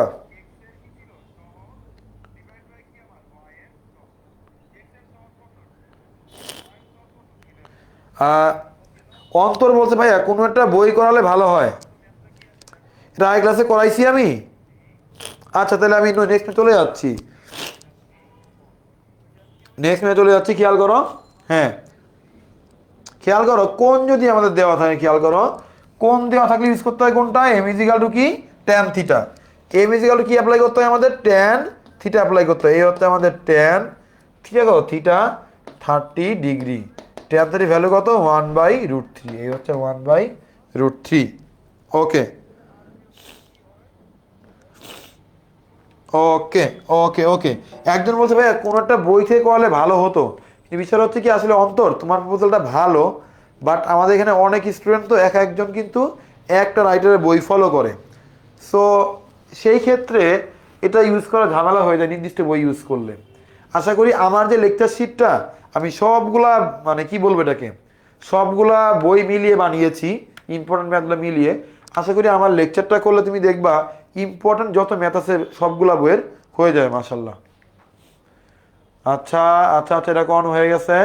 আহ, অন্তর বলছে ভাইয়া কোনো একটা বই করালে ভালো হয়, এটা আগে ক্লাসে করাইছি আমি। আচ্ছা তাহলে আমি নেক্সট চলে যাচ্ছি, চলে যাচ্ছি, খেয়াল করো। হ্যাঁ, খেয়াল করো কোন যদি আমাদের দেওয়া থাকে, খেয়াল করো কোন দেওয়া থাকলে ইউজ করতে হয় কোনটা, এম ইজ ইকাল টু কি tan theta. M is equal to কি অ্যাপ্লাই করতে হয় আমাদের, ট্যান থিটা অ্যাপ্লাই করতে হয়। এই হচ্ছে আমাদের ট্যান থিটা, কত থিটা 30 ডিগ্রি। ট্যান থিটার ভ্যালু কত 1/√3, এই হচ্ছে 1/√3। ওকে ওকে ওকে ওকে। একজন বলছে ভাইয়া কোনো একটা বই থেকে করালে ভালো হতো, এই বিষয়টা হচ্ছে কি আসলে অন্তর তোমার প্রপোজালটা ভালো, বাট আমাদের এখানে অনেক স্টুডেন্ট তো এক একজন কিন্তু একটা রাইটারের বই ফলো করে। সো সেই ক্ষেত্রে এটা ইউজ করা ঝামেলা হয়ে যায় নির্দিষ্ট বই ইউজ করলে। আশা করি আমার যে লেকচার শিটটা আমি সবগুলা মানে কি বলবো এটাকে, সবগুলা বই মিলিয়ে বানিয়েছি, ইম্পর্টেন্ট ম্যাথগুলো মিলিয়ে। আশা করি আমার লেকচারটা করলে তুমি দেখবা ইম্পর্টেন্ট যত ম্যাথ আছে সবগুলা বইয়ের হয়ে যায় মাশাল্লাহ। আচ্ছা আচ্ছা আচ্ছা, এটা কোন হয়ে গেছে।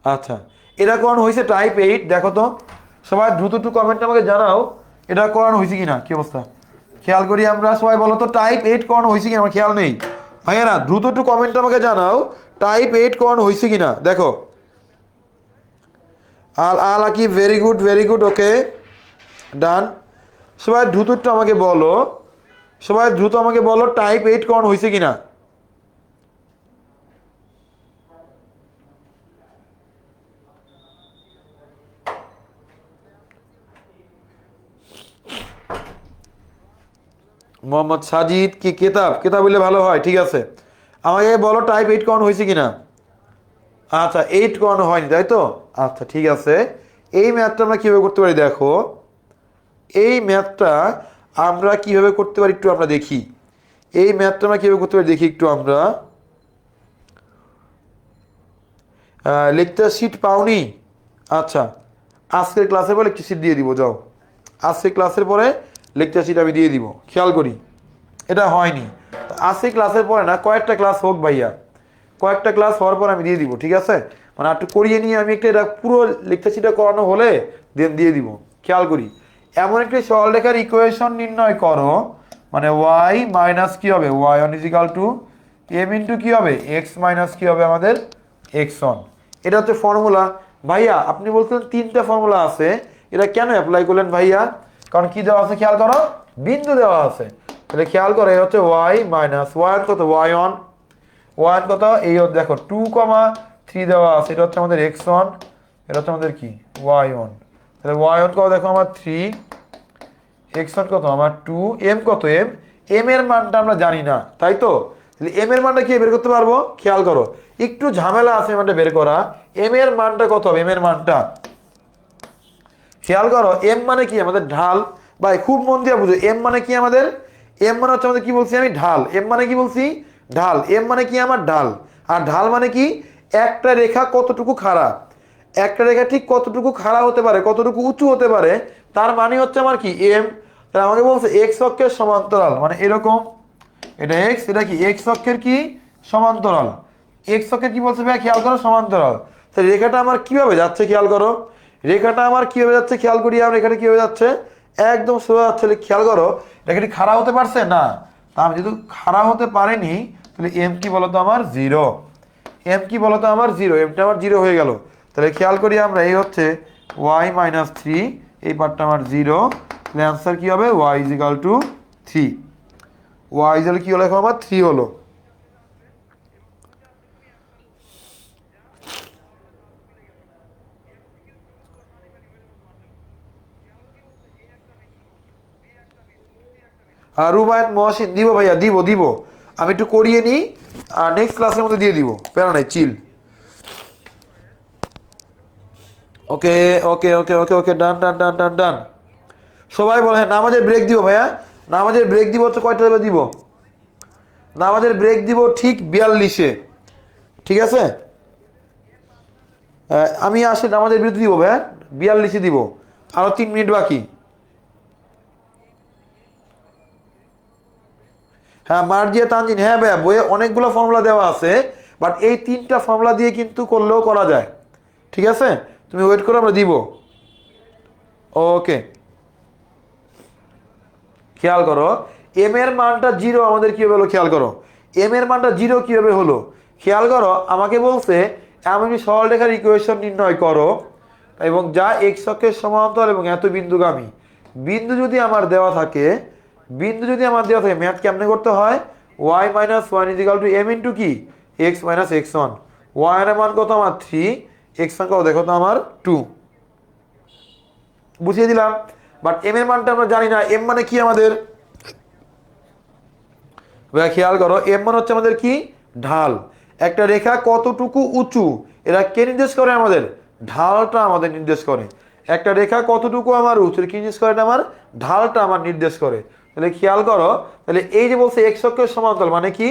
আচ্ছা, এটা কোন হয়েছে টাইপ 8, দেখো তো সবাই দ্রুত একটু কমেন্ট আমাকে জানাও এটা করানো হয়েছে কিনা, কি অবস্থা খেয়াল করি আমরা, সবাই বলো তো টাইপ 8 করানো হয়েছে কিনা, আমার খেয়াল নেই। ভাইয়ারা দ্রুত একটু কমেন্ট আমাকে জানাও টাইপ 8 করানো হয়েছে কিনা, দেখো। আল আল আকি ভেরি গুড ওকে ডান। সবাই দ্রুত একটু আমাকে বলো, সবাই দ্রুত আমাকে বলো টাইপ 8 করানো হয়েছে কিনা। মোহাম্মদ সাজিদ কি কেতাব, কেতাব বললে ভালো হয়, ঠিক আছে আমাকে বলো টাইপ 8 করানো হয়েছে কিনা। আচ্ছা 8 করানো হয়নি তাই তো, আচ্ছা ঠিক আছে। এই ম্যাথটা আমরা কীভাবে করতে পারি দেখো, এই ম্যাথটা আমরা কিভাবে করতে পারি একটু আমরা দেখি, এই ম্যাথটা আমরা কীভাবে করতে পারি দেখি একটু আমরা। লেকচার শিট পাওনি, আচ্ছা আজকের ক্লাসের পরে লেকচার শিট দিয়ে দিব, যাও আজকের ক্লাসের পরে লেকচার শিট আমি দিয়ে দিব, খেয়াল করি এটা হয়নি। তো আজকে ক্লাসের পরে না, কয়েকটা ক্লাস হোক ভাইয়া, কয়েকটা ক্লাস হওয়ার পর আমি দিয়ে দিব, ঠিক আছে মানে একটু করিয়ে নিয়ে আমি একটা এটা পুরো লেকচার শিটটা করানো হলে দেন দিয়ে দিব। খেয়াল করি এমন একটি সরলরেখার ইকুয়েশন নির্ণয় করো, মানে ওয়াই মাইনাস কি হবে y one is equal to M into কি হবে এক্স মাইনাস কি হবে আমাদের এক্স ওয়ান। এটা হচ্ছে ফর্মুলা। ভাইয়া আপনি বলছিলেন 3টা ফর্মুলা আছে, এটা কেন অ্যাপ্লাই করলেন ভাইয়া, কারণ কি দেওয়া আছে খেয়াল করো, বিন্দু দেওয়া আছে। তাহলে খেয়াল করো এটা হচ্ছে ওয়াই মাইনাস ওয়াই কত ওয়াই ওয়ান, ওয়ান কত এই দেখো 2,3 দেওয়া আছে, এটা হচ্ছে আমাদের এক্স ওয়ান, এটা হচ্ছে আমাদের কি ওয়াই ওয়ান। তাহলে ওয়াই ওয়ান কত দেখো আমার 3, এক্স ওয়ান কত আমার 2, এম কত এম, এম এর মানটা আমরা জানি না তাই তো, তাহলে এম এর মানটা কি বের করতে পারবো, খেয়াল করো একটু ঝামেলা আছে মানটা বের করা। এম এর মানটা কত হবে, এম এর মানটা খেয়াল করো, এম মানে কি আমাদের ঢাল, ভাই খুব মন দিয়ে বুঝো, এম মানে কি আমাদের, এম মানে হচ্ছে আমাদের কি বলছি আমি ঢাল, এম মানে কি বলছি ঢাল, এম মানে কি আমার ঢাল, আর ঢাল মানে কি একটা রেখা কতটুকু খাড়া, একটা রেখা ঠিক কতটুকু খাড়া হতে পারে, কতটুকু উঁচু হতে পারে, তার মানে হচ্ছে আমার কি এম। তাহলে আমাকে বলছে এক্স অক্ষের সমান্তরাল, মানে এরকম এটা এক্স, এটা কি এক্স অক্ষের কি সমান্তরাল, এক্স অক্ষের কি বলছে ভাই খেয়াল করো সমান্তরাল। তাহলে রেখাটা আমার কিভাবে যাচ্ছে খেয়াল করো, রেখাটা আমার কিভাবে যাচ্ছে খেয়াল করি আমরা, রেখাটা কিভাবে যাচ্ছে একদম সোজা যাচ্ছে, খেয়াল করো রেখাটি খাড়া হতে পারছে না, তা আমি যেহেতু খাড়া হতে পারেনি তাহলে এম কি বলতো আমার 0, এম কি বলতো আমার 0, এমটা আমার 0 হয়ে গেল। তাহলে খেয়াল করি আমরা এই হচ্ছে ওয়াই মাইনাস 3, এই পার্টটা আমার 0, তাহলে অ্যান্সার কি হবে y is equal to 3, y is কি হলো এখন আমার 3 হলো। আর রুমায়ন মহসিন দিব ভাইয়া, দিব দিব আমি একটু করিয়ে নিই, আর নেক্সট ক্লাসের মধ্যে দিয়ে দিব, প্যারা নাই চিল। ওকে okay okay okay okay done done done done ডান। সবাই বলে হ্যাঁ নামাজের ব্রেক দিব ভাইয়া, নামাজের ব্রেক দিব হচ্ছে কয়টা দিব, নামাজের ব্রেক দিব ঠিক 42-এ, ঠিক আছে আমি আসলে নামাজের বিরতি দিব ভাইয়া 42-এ দিব, আরো 3 মিনিট বাকি। হ্যাঁ মার্জিয়া তানজিন, হ্যাঁ ভাইয়া বইয়ে অনেকগুলো ফর্মুলা দেওয়া আছে, বাট এই 3টা ফর্মুলা দিয়ে কিন্তু করলেও করা যায়, ঠিক আছে, তুমি ওয়েট করো, আমরা দিব। ওকে, খেয়াল করো এম এর মানটা 0 আমাদের কিভাবে হলো, খেয়াল করো এম এর মানটা 0 কিভাবে হলো, খেয়াল করো আমাকে বলছে এমনকি সরলরেখার ইকুয়েশন নির্ণয় করো এবং যা এক্স অক্ষের সমান্তরাল এবং এত বিন্দুগামী। বিন্দু যদি আমার দেওয়া থাকে, ম্যাথ কেমনে করতে হয়, y minus one is equal to M into কি x minus x one. Y এর মান কত আমার 3, এক্স মান কত দেখো তো আমার 2, বুঝিয়ে দিলাম। বাট এম এর মানটা আমরা জানি না, এম মানে কি আমাদের, খেয়াল করো এম মানে হচ্ছে আমাদের কি ঢাল। একটা রেখা কতটুকু উঁচু এরা কে নির্দেশ করে, আমাদের ঢালটা আমাদের নির্দেশ করে। একটা রেখা কতটুকু আমার উঁচু কি নির্দেশ করে, এটা আমার ঢালটা আমার নির্দেশ করে। তাহলে খেয়াল করো, তাহলে এই যে বলছে এক্স অক্ষের সমান্তরাল মানে কি,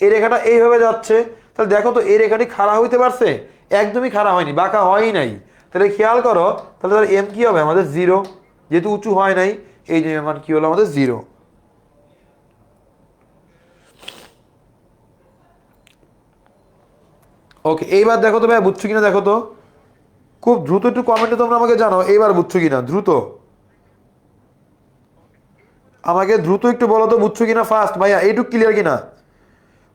এই রেখাটা এইভাবে যাচ্ছে, তাহলে দেখো তো এই রেখাটি খাড়া হইতে পারছে, একদমই খাড়া হয়নি, বাঁকা হয়ই নাই। তাহলে খেয়াল করো, তাহলে এম কি হবে আমাদের 0, যেহেতু উঁচু হয় নাই, এই যে মান কি হলো আমাদের 0। ওকে, এইবার দেখো তো ভাই বুঝছো কিনা, দেখো তো খুব দ্রুত একটু কমেন্টে তোমরা আমাকে জানো এইবার বুঝছো কিনা, দ্রুত আমাকে দ্রুত একটু বলো তো বুঝছো কিনা ফার্স্ট, ভাইয়া এইটুকু ক্লিয়ার কিনা,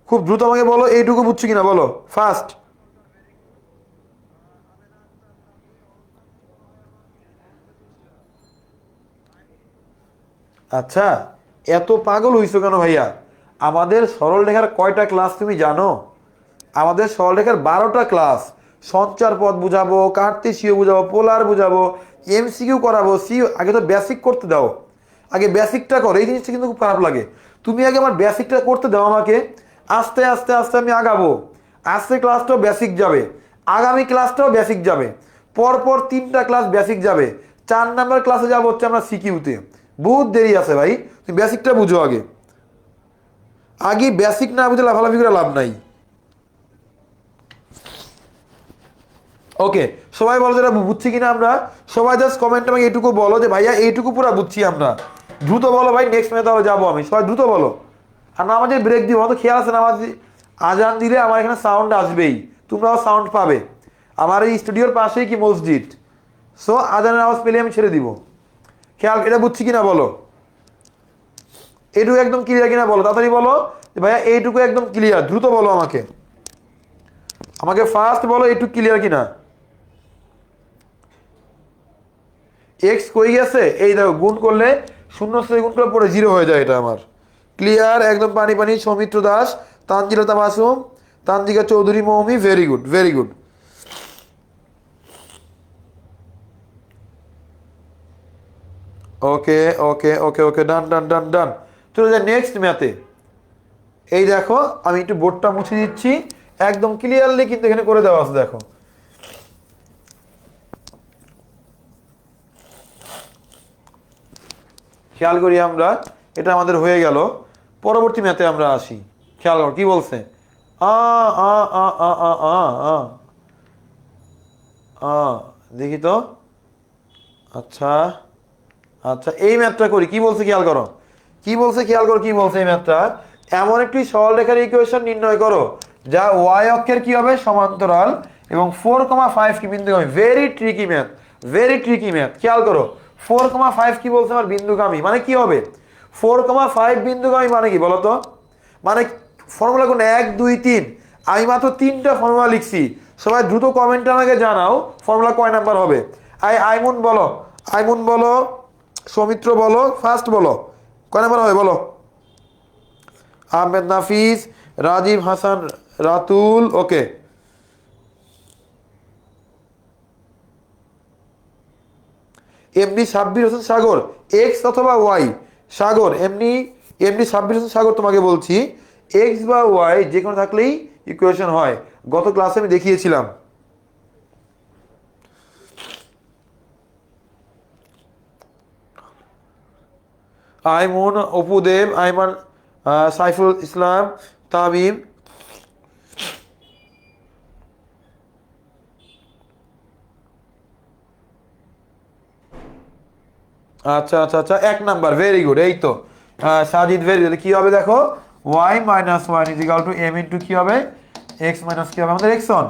খুব দ্রুত আমাকে বলো এইটুকু বুঝছো কিনা, বলো ফার্স্ট। আচ্ছা, এত পাগল হইছো কেন ভাইয়া? আমাদের সরল রেখার কয়টা ক্লাস তুমি জানো? আমাদের সরলরেখার 12টা ক্লাস। সঞ্চার পথ বুঝাবো, কার্তেশীয় বুঝাবো, পোলার বুঝাবো, এমসিকিউ করাবো। আগে তো বেসিক করতে দাও, আগে বেসিকটা করো। এই জিনিসটা কিন্তু খুব খারাপ লাগে, তুমি আগে আমার বেসিকটা করতে দাও আমাকে, আস্তে আস্তে আস্তে আমি আগাবো। আজকে ক্লাসটাও বেসিক যাবে, আগামী ক্লাসটাও বেসিক যাবে, পরপর 3টা ক্লাস বেসিক যাবে, 4 নাম্বার ক্লাসে যাবো হচ্ছে আমরা সিকিউতে। বহুত দেরি আছে ভাই, তুমি বেসিকটা বুঝো আগে। আগে বেসিক না বুঝে লাফালাফি করে লাভ নাই। ওকে, সবাই বলো যেটা বুঝছি কিনা আমরা, সবাই জাস্ট কমেন্ট আমাকে এইটুকু বলো যে ভাইয়া এইটুকু পুরো বুঝছি আমরা। দ্রুত বলো ভাই, নেক্সট ম্যাচে তাহলে যাবো আমি, সবাই দ্রুত বলো। আর নামাজের ব্রেক দিব, তো খেয়াল আছে নামাজ আজান দিলে আমার এখানে সাউন্ড আসবেই, তোমরাও সাউন্ড পাবে। আমার এই স্টুডিওর পাশেই কি মসজিদ, সো আজানের আওয়াজ পেলে আমি ছেড়ে দিব। খেয়াল, এটা বুঝছি কিনা বলো, এইটুকু একদম ক্লিয়ার কিনা বলো, তাড়াতাড়ি বলো যে ভাইয়া এইটুকু একদম ক্লিয়ার, দ্রুত বলো আমাকে, আমাকে ফার্স্ট বলো এইটুকু ক্লিয়ার কিনা। এক্স কই গেছে, এই দেখো গুণ করলে 0 সাথে গুণ করলে পরে 0 হয়ে যায়, এটা আমার ক্লিয়ার একদম। পানি পানি, Soumitra Das, Tanzilata Masum, Tanjika Chowdhury Moumi, very good very good. Okay okay okay okay, done done done done. চলে যায় নেক্সট ম্যাথে। এই দেখো আমি একটু বোর্ডটা মুছে দিচ্ছি, একদম ক্লিয়ারলি কিন্তু এখানে করে দেওয়া আছে, দেখো খেয়াল করি আমরা, এটা আমাদের হয়ে গেল। পরবর্তী ম্যাথে আমরা আসি, খেয়াল করো কি বলছে, আ আ আ আ আ আ আ আ দেখি তো। আচ্ছা আচ্ছা, এই ম্যাথটা করি, কি বলছে খেয়াল করো, কি বলছে খেয়াল করো, কি বলছে এই ম্যাথটা, এমন একটি সরলরেখার ইকুয়েশন নির্ণয় করো যা ওয়াই অক্ষের কি হবে সমান্তরাল এবং 4,5 কি বিন্দুগামী। Very tricky math, very tricky math. খেয়াল করো 4,5 কি বলছে আমার বিন্দুগামী, মানে কি হবে 4,5 বিন্দুগামী মানে কি বলতো, মানে ফর্মুলা কোন 1 2 3, আমি মাত্র 3টা ফর্মুলা লিখছি। সবাই দ্রুত কমেন্টে আমাকে জানাও ফর্মুলা কয় নাম্বার হবে। আইমুন বলো, আইমুন বলো, সৌমিত্র বলো, ফার্স্ট বলো কয় নাম্বার হবে বলো। আহমেদ নাফিস, রাজীব হাসান, রাতুল, ওকে। এমনি সাব্বির হোসেন সাগর, এক্স অথবা ওয়াই, সাগর এমনি, এমনি সাব্বির হোসেন সাগর, তোমাকে বলছি এক্স বা ওয়াই যে কোনো থাকলেই ইকুয়েশন হয়, গত ক্লাসে আমি দেখিয়েছিলাম। আইমুন, অপুদেব, আইমান, সাইফুল ইসলাম, তামিম, আচ্ছা আচ্ছা আচ্ছা, 1 নাম্বার, ভেরি গুড। এই তো সাজিদ, ভেরি গুড। কি হবে দেখো, y minus one is equal to M into কি হবে এক্স মাইনাস কি হবে আমাদের এক্স ওয়ান।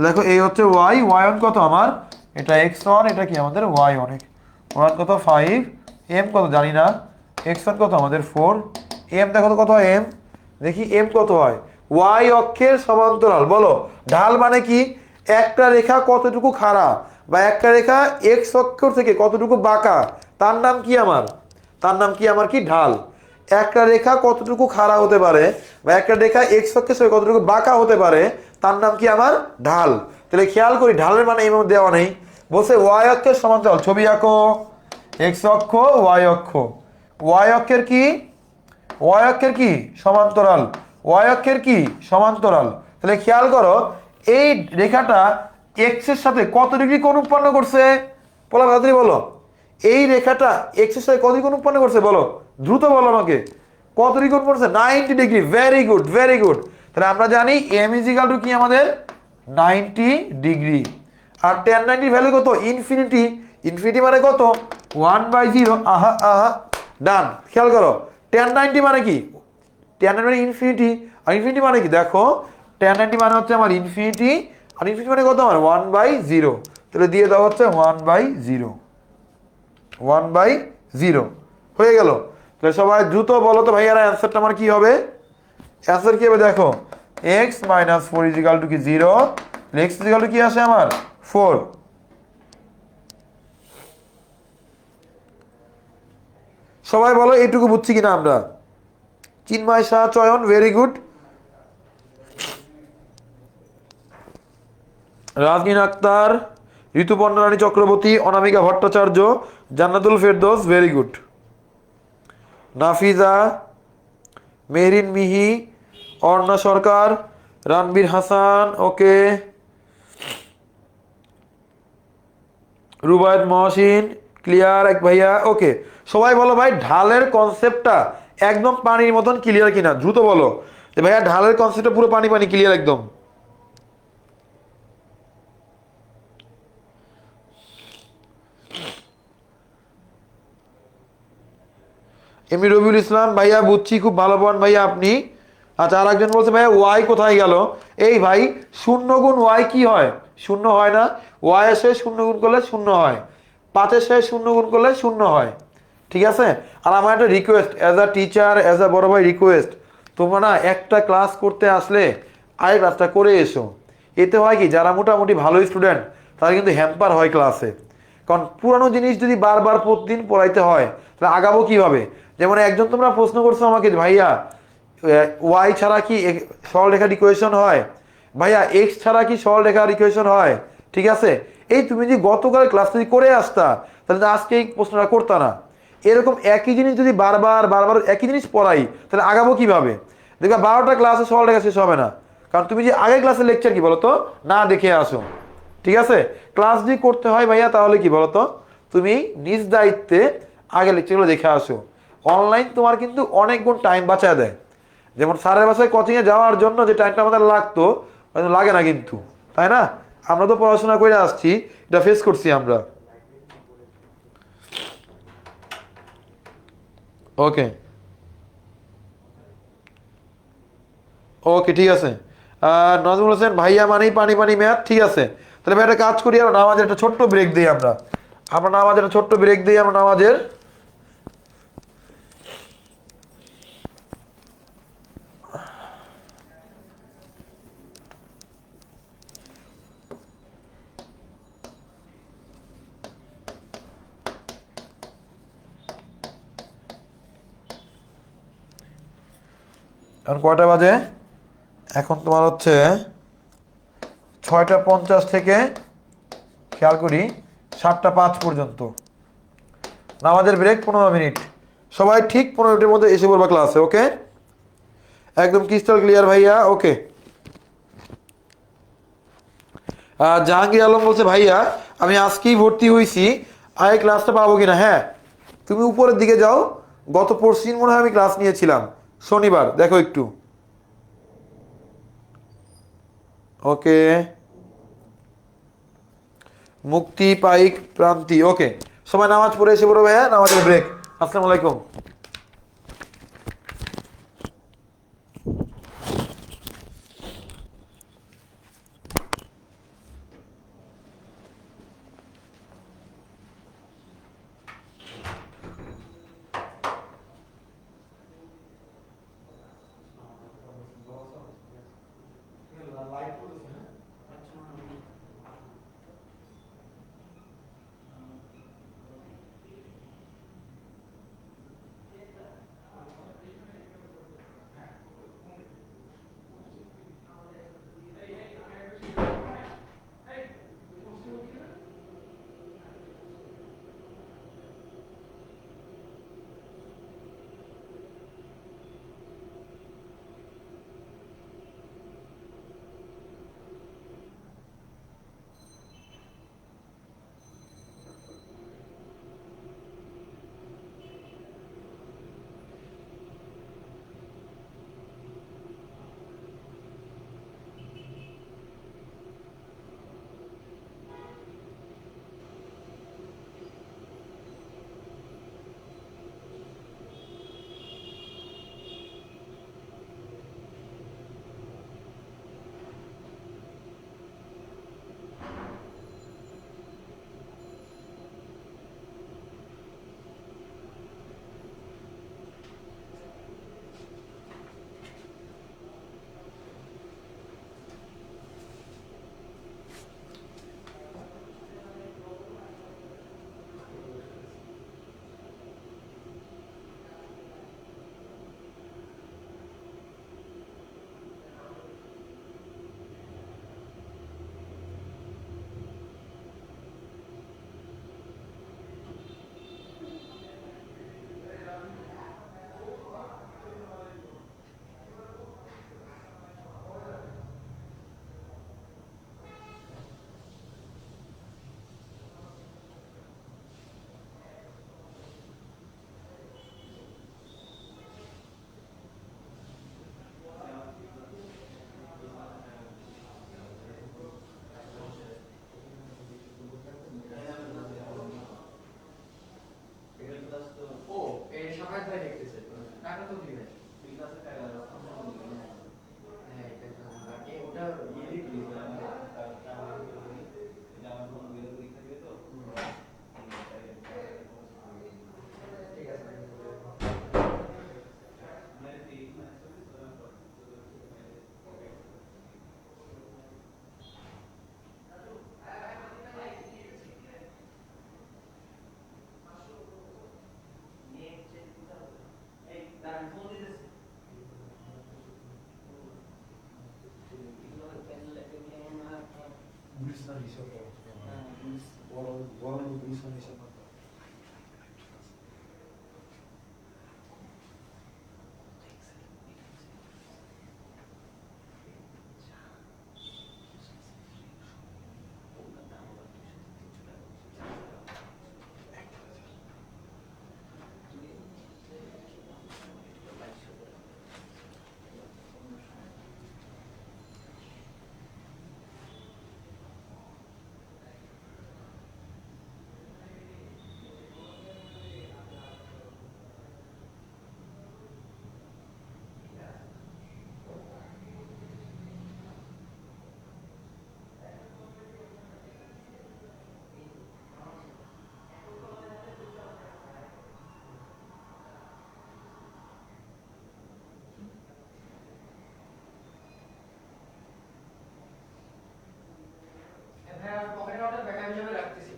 দেখো এই হচ্ছে ওয়াই, ওয়াই অন কত আমার, এটা এক্স ওয়ান, এটা কি আমাদের ওয়াই অন, ওয়ান কত 5, এম কত জানি না, এক্স ওয়ান কত আমাদের 4, এম দেখো তো কত হয় এম, দেখি এম কত হয়, ওয়াই অক্ষের সমান্তরাল। বলো ঢাল মানে কি, একটা রেখা কতটুকু খাড়া বা একটা রেখা এক্স অক্ষ থেকে কতটুকু বাঁকা, তার নাম কি আমার, তার নাম কি আমার কি ঢাল। একটা রেখা কতটুকু খাড়া হতে পারে বা একটা রেখা এক্স অক্ষের সাথে কতটুকু বাঁকা হতে পারে, তার নাম কি আমার ঢাল। তাহলে খেয়াল করি ঢালের মানে এই মধ্যে দেওয়া নেই, বলছে ওয়াই অক্ষের সমান্তরাল, ছবি আঁকো, এক্স অক্ষ ওয়াই অক্ষ, ওয়াই অক্ষের কি, ওয়াই অক্ষের কি সমান্তরাল, ওয়াই অক্ষের কি সমান্তরাল। তাহলে খেয়াল করো এই রেখাটা এক্স এর সাথে কত ডিগ্রি কোণ উৎপন্ন করছে, বলো তাড়াতাড়ি বলো, এই রেখাটা এক্স এর সাথে কত ডিগ্রি কোণ উৎপন্ন করছে, বলো দ্রুত বলো আমাকে, কত ডিগ্রি কোণ করছে, 90 degree. Very good, very good. তাহলে আমরা জানি এম ইজ ইকাল টু কি আমাদের 90 ডিগ্রি। আর tan 90 ভ্যালু কত, ইনফিনিটি, ইনফিনিটি মানে কত 1/0। আহা আহা, ডান। খেয়াল করো tan 90 মানে কি, tan 90 মানে ইনফিনিটি, আর ইনফিনিটি মানে কি, দেখো tan 90 মানে হচ্ছে আমার ইনফিনিটি, আর ইনফিনিটি মানে কত আমার 1/0। তাহলে দিয়ে দেওয়া হচ্ছে 1/0, 1/0 হয়ে গেল। তাহলে সবাই দ্রুত বলো তো ভাইয়ারা অ্যান্সারটা আমার কি হবে, অ্যান্সার কি হবে দেখো, x - 4 = কি 0, x = কি আসে আমার 4। সবাই বলো এইটুকু বুঝছি কিনা আমরা, চিন্ময় শাহ চয়ন ভেরি গুড, রাজনীন আক্তার, ঋতুপর্ণা রানী চক্রবর্তী, অনামিকা ভট্টাচার্য, জান্নাতুল ফেরদৌস ভেরি গুড, নাফিজা, মেহরিন মিহি, অর্ণা সরকার, রানবীর হাসান, ওকে, রুবায়ত মহসিন ক্লিয়ার এক ভাইয়া, ওকে। সবাই বলো ভাই ঢালের কনসেপ্টটা একদম পানির মতন ক্লিয়ার কিনা, দ্রুত বলো যে ভাইয়া ঢালের কনসেপ্টটা পুরো পানি পানি ক্লিয়ার একদম। এমনি রবিউল ইসলাম ভাইয়া বুঝছি, খুব ভালো পান ভাইয়া আপনি। আচ্ছা আর একজন বলছে ভাইয়া ওয়াই কোথায় গেল, এই ভাই 0 গুণ ওয়াই কি হয়, 0 হয় না, ওয়াই এর সাথে 0 গুণ করলে 0 হয়, 5-এর সাথে 0 গুণ করলে 0 হয়, ঠিক আছে। আর আমার একটা request, as a teacher, as a বড় ভাই রিকোয়েস্ট, তোমরা না একটা ক্লাস করতে আসলে আগে ক্লাসটা করে এসো। এতে হয় কি, যারা মোটামুটি ভালো স্টুডেন্ট তারা কিন্তু হ্যাম্পার হয় ক্লাসে, কারণ পুরানো জিনিস যদি বারবার প্রতিদিন পড়াইতে হয় তাহলে আগাবো কিভাবে। যেমন একজন তোমরা প্রশ্ন করছো আমাকে ভাইয়া ওয়াই ছাড়া কি সরলরেখার ইকুয়েশন হয়, ভাইয়া এক্স ছাড়া কি সরলরেখার ইকুয়েশন হয়, ঠিক আছে। এই তুমি যদি গতকাল ক্লাস যদি করে আসতা তাহলে আজকে এই প্রশ্নটা করতা না। এরকম একই জিনিস যদি বারবার বারবার একই জিনিস পড়াই তাহলে আগাবো কিভাবে, দেখবা 12টা ক্লাসে সরলরেখা শেষ হবে না, কারণ তুমি যে আগের ক্লাসের লেকচার কি বলতো না দেখে আসো, ঠিক আছে। ক্লাস যদি করতে হয় ভাইয়া তাহলে কি বলতো, তুমি নিজ দায়িত্বে আগে লেকচারগুলো দেখে আসো। অনলাইন তোমার কিন্তু অনেক গুণ টাইম বাঁচায় দেয়, যেমন স্যারের বাসায় কোচিংয়ে যাওয়ার জন্য যে টাইমটা আমাদের লাগতো লাগে না কিন্তু, তাই না। আমরা তো পড়াশোনা করে আসছি, এটা ফেস করছি আমরা। ওকে ওকে ঠিক আছে। নজরুল হোসেন ভাইয়া মানেই পানি পানি ম্যাথ, ঠিক আছে। তাহলে ভাই একটা কাজ করি, আমরা নামাজের একটা ছোট্ট ব্রেক দিই, আমরা নামাজের একটা ছোট্ট ব্রেক দিই, আমরা নামাজের। এখন কয়টা বাজে, এখন তোমার হচ্ছে 6টা 50 থেকে খেয়াল করি 7টা 5 পর্যন্ত নামাজের ব্রেক 15 মিনিট। সবাই ঠিক 15 মিনিটের মধ্যে এসে পড়বা ক্লাসে, ওকে, একদম ক্রিস্টাল ক্লিয়ার ভাইয়া, ওকে। জাহাঙ্গীর আলম বলছে ভাইয়া আমি আজকেই ভর্তি হয়েছি, আগে ক্লাসটা পাবো কিনা। হ্যাঁ তুমি উপরের দিকে যাও, গত পরশুদিন মনে হয় আমি ক্লাস নিয়েছিলাম, শনিবার, দেখো একটু, ওকে। মুক্তি পাইক প্রান্তি, ওকে। সবাই নামাজ পড়ে এসে পড়ো ভাইয়া, নামাজের ব্রেক। আসসালামু আলাইকুম। হ্যাঁ পকেটে ওটা ব্যাকআপ হিসেবে রাখতেছি।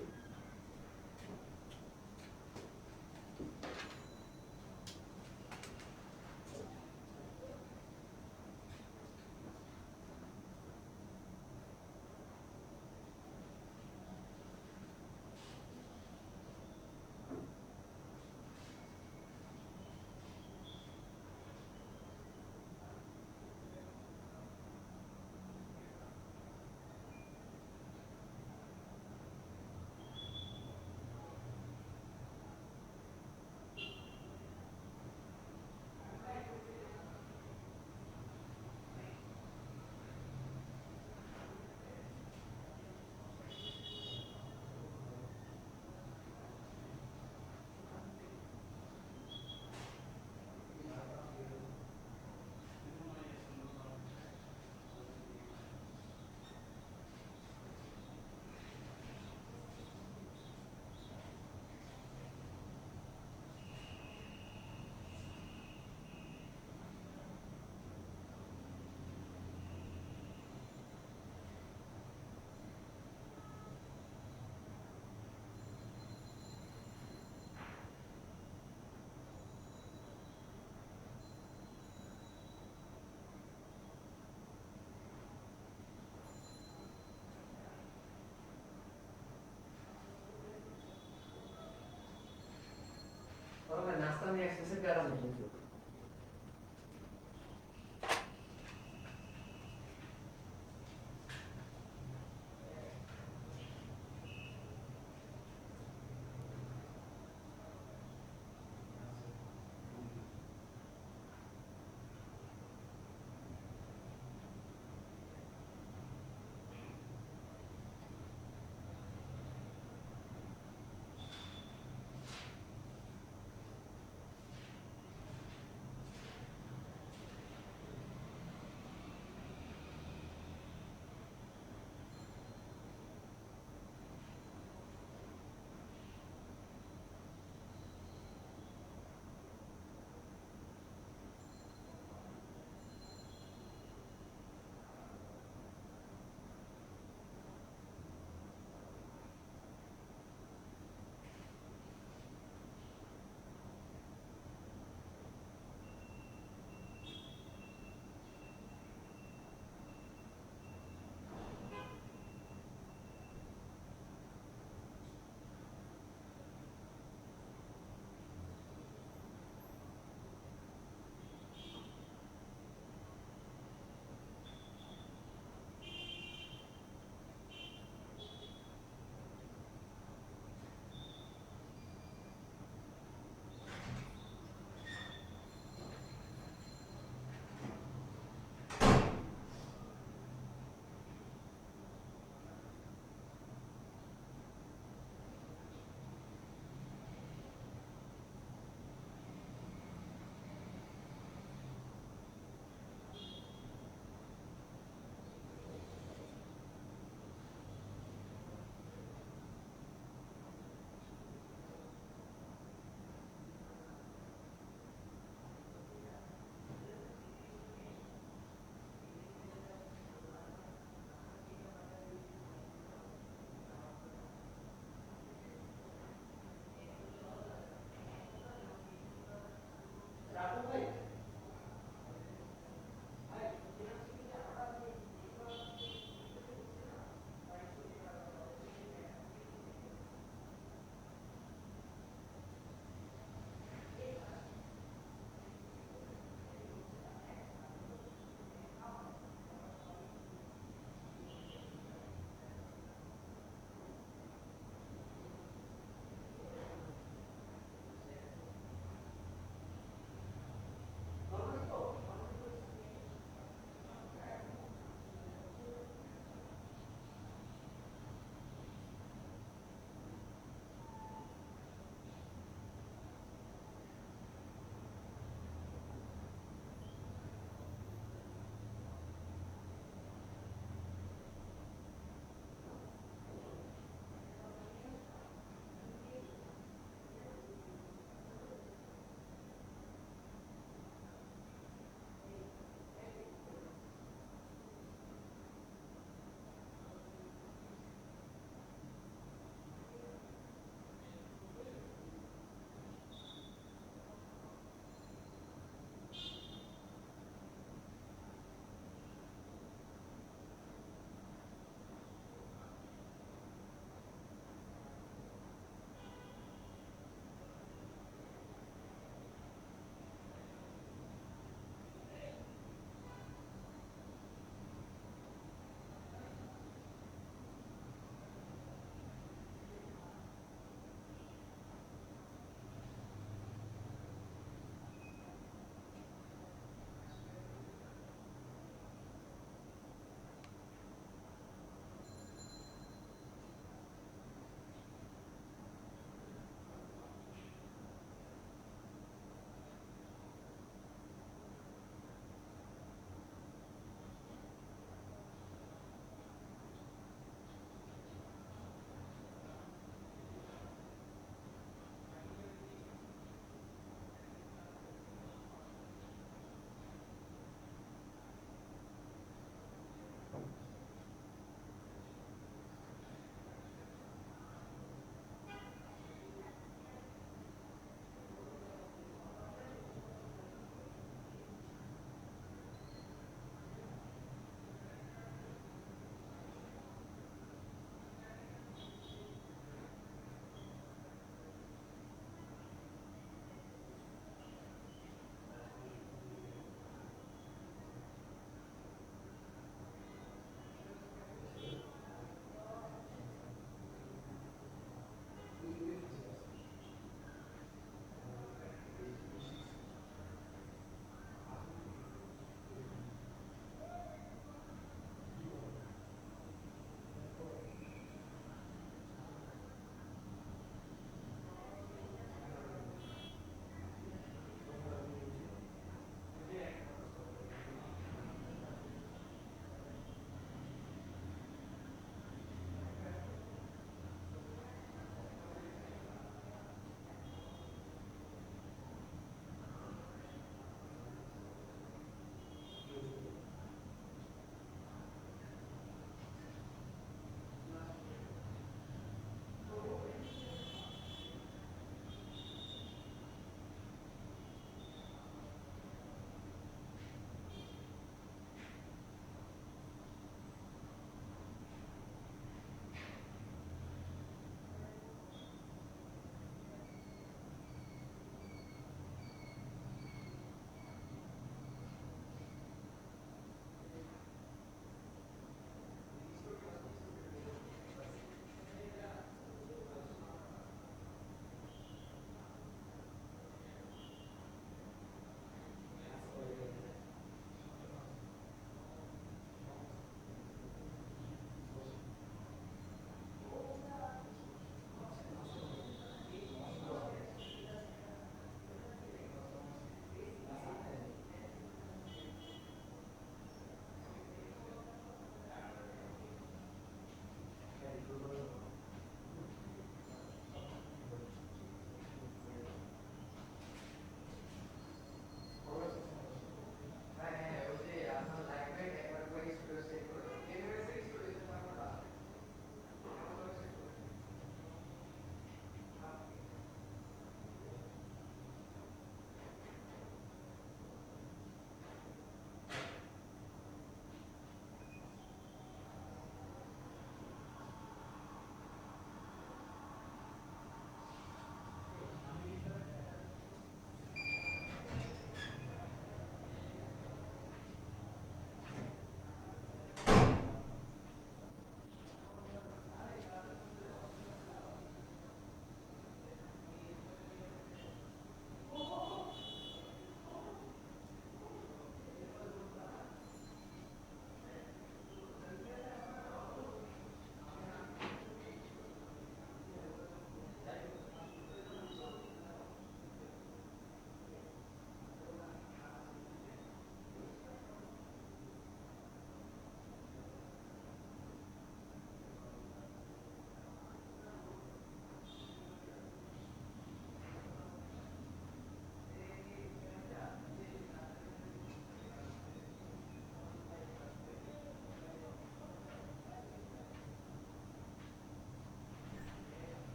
নাস্তা নিয়ে এসেছে প্যারা নেই।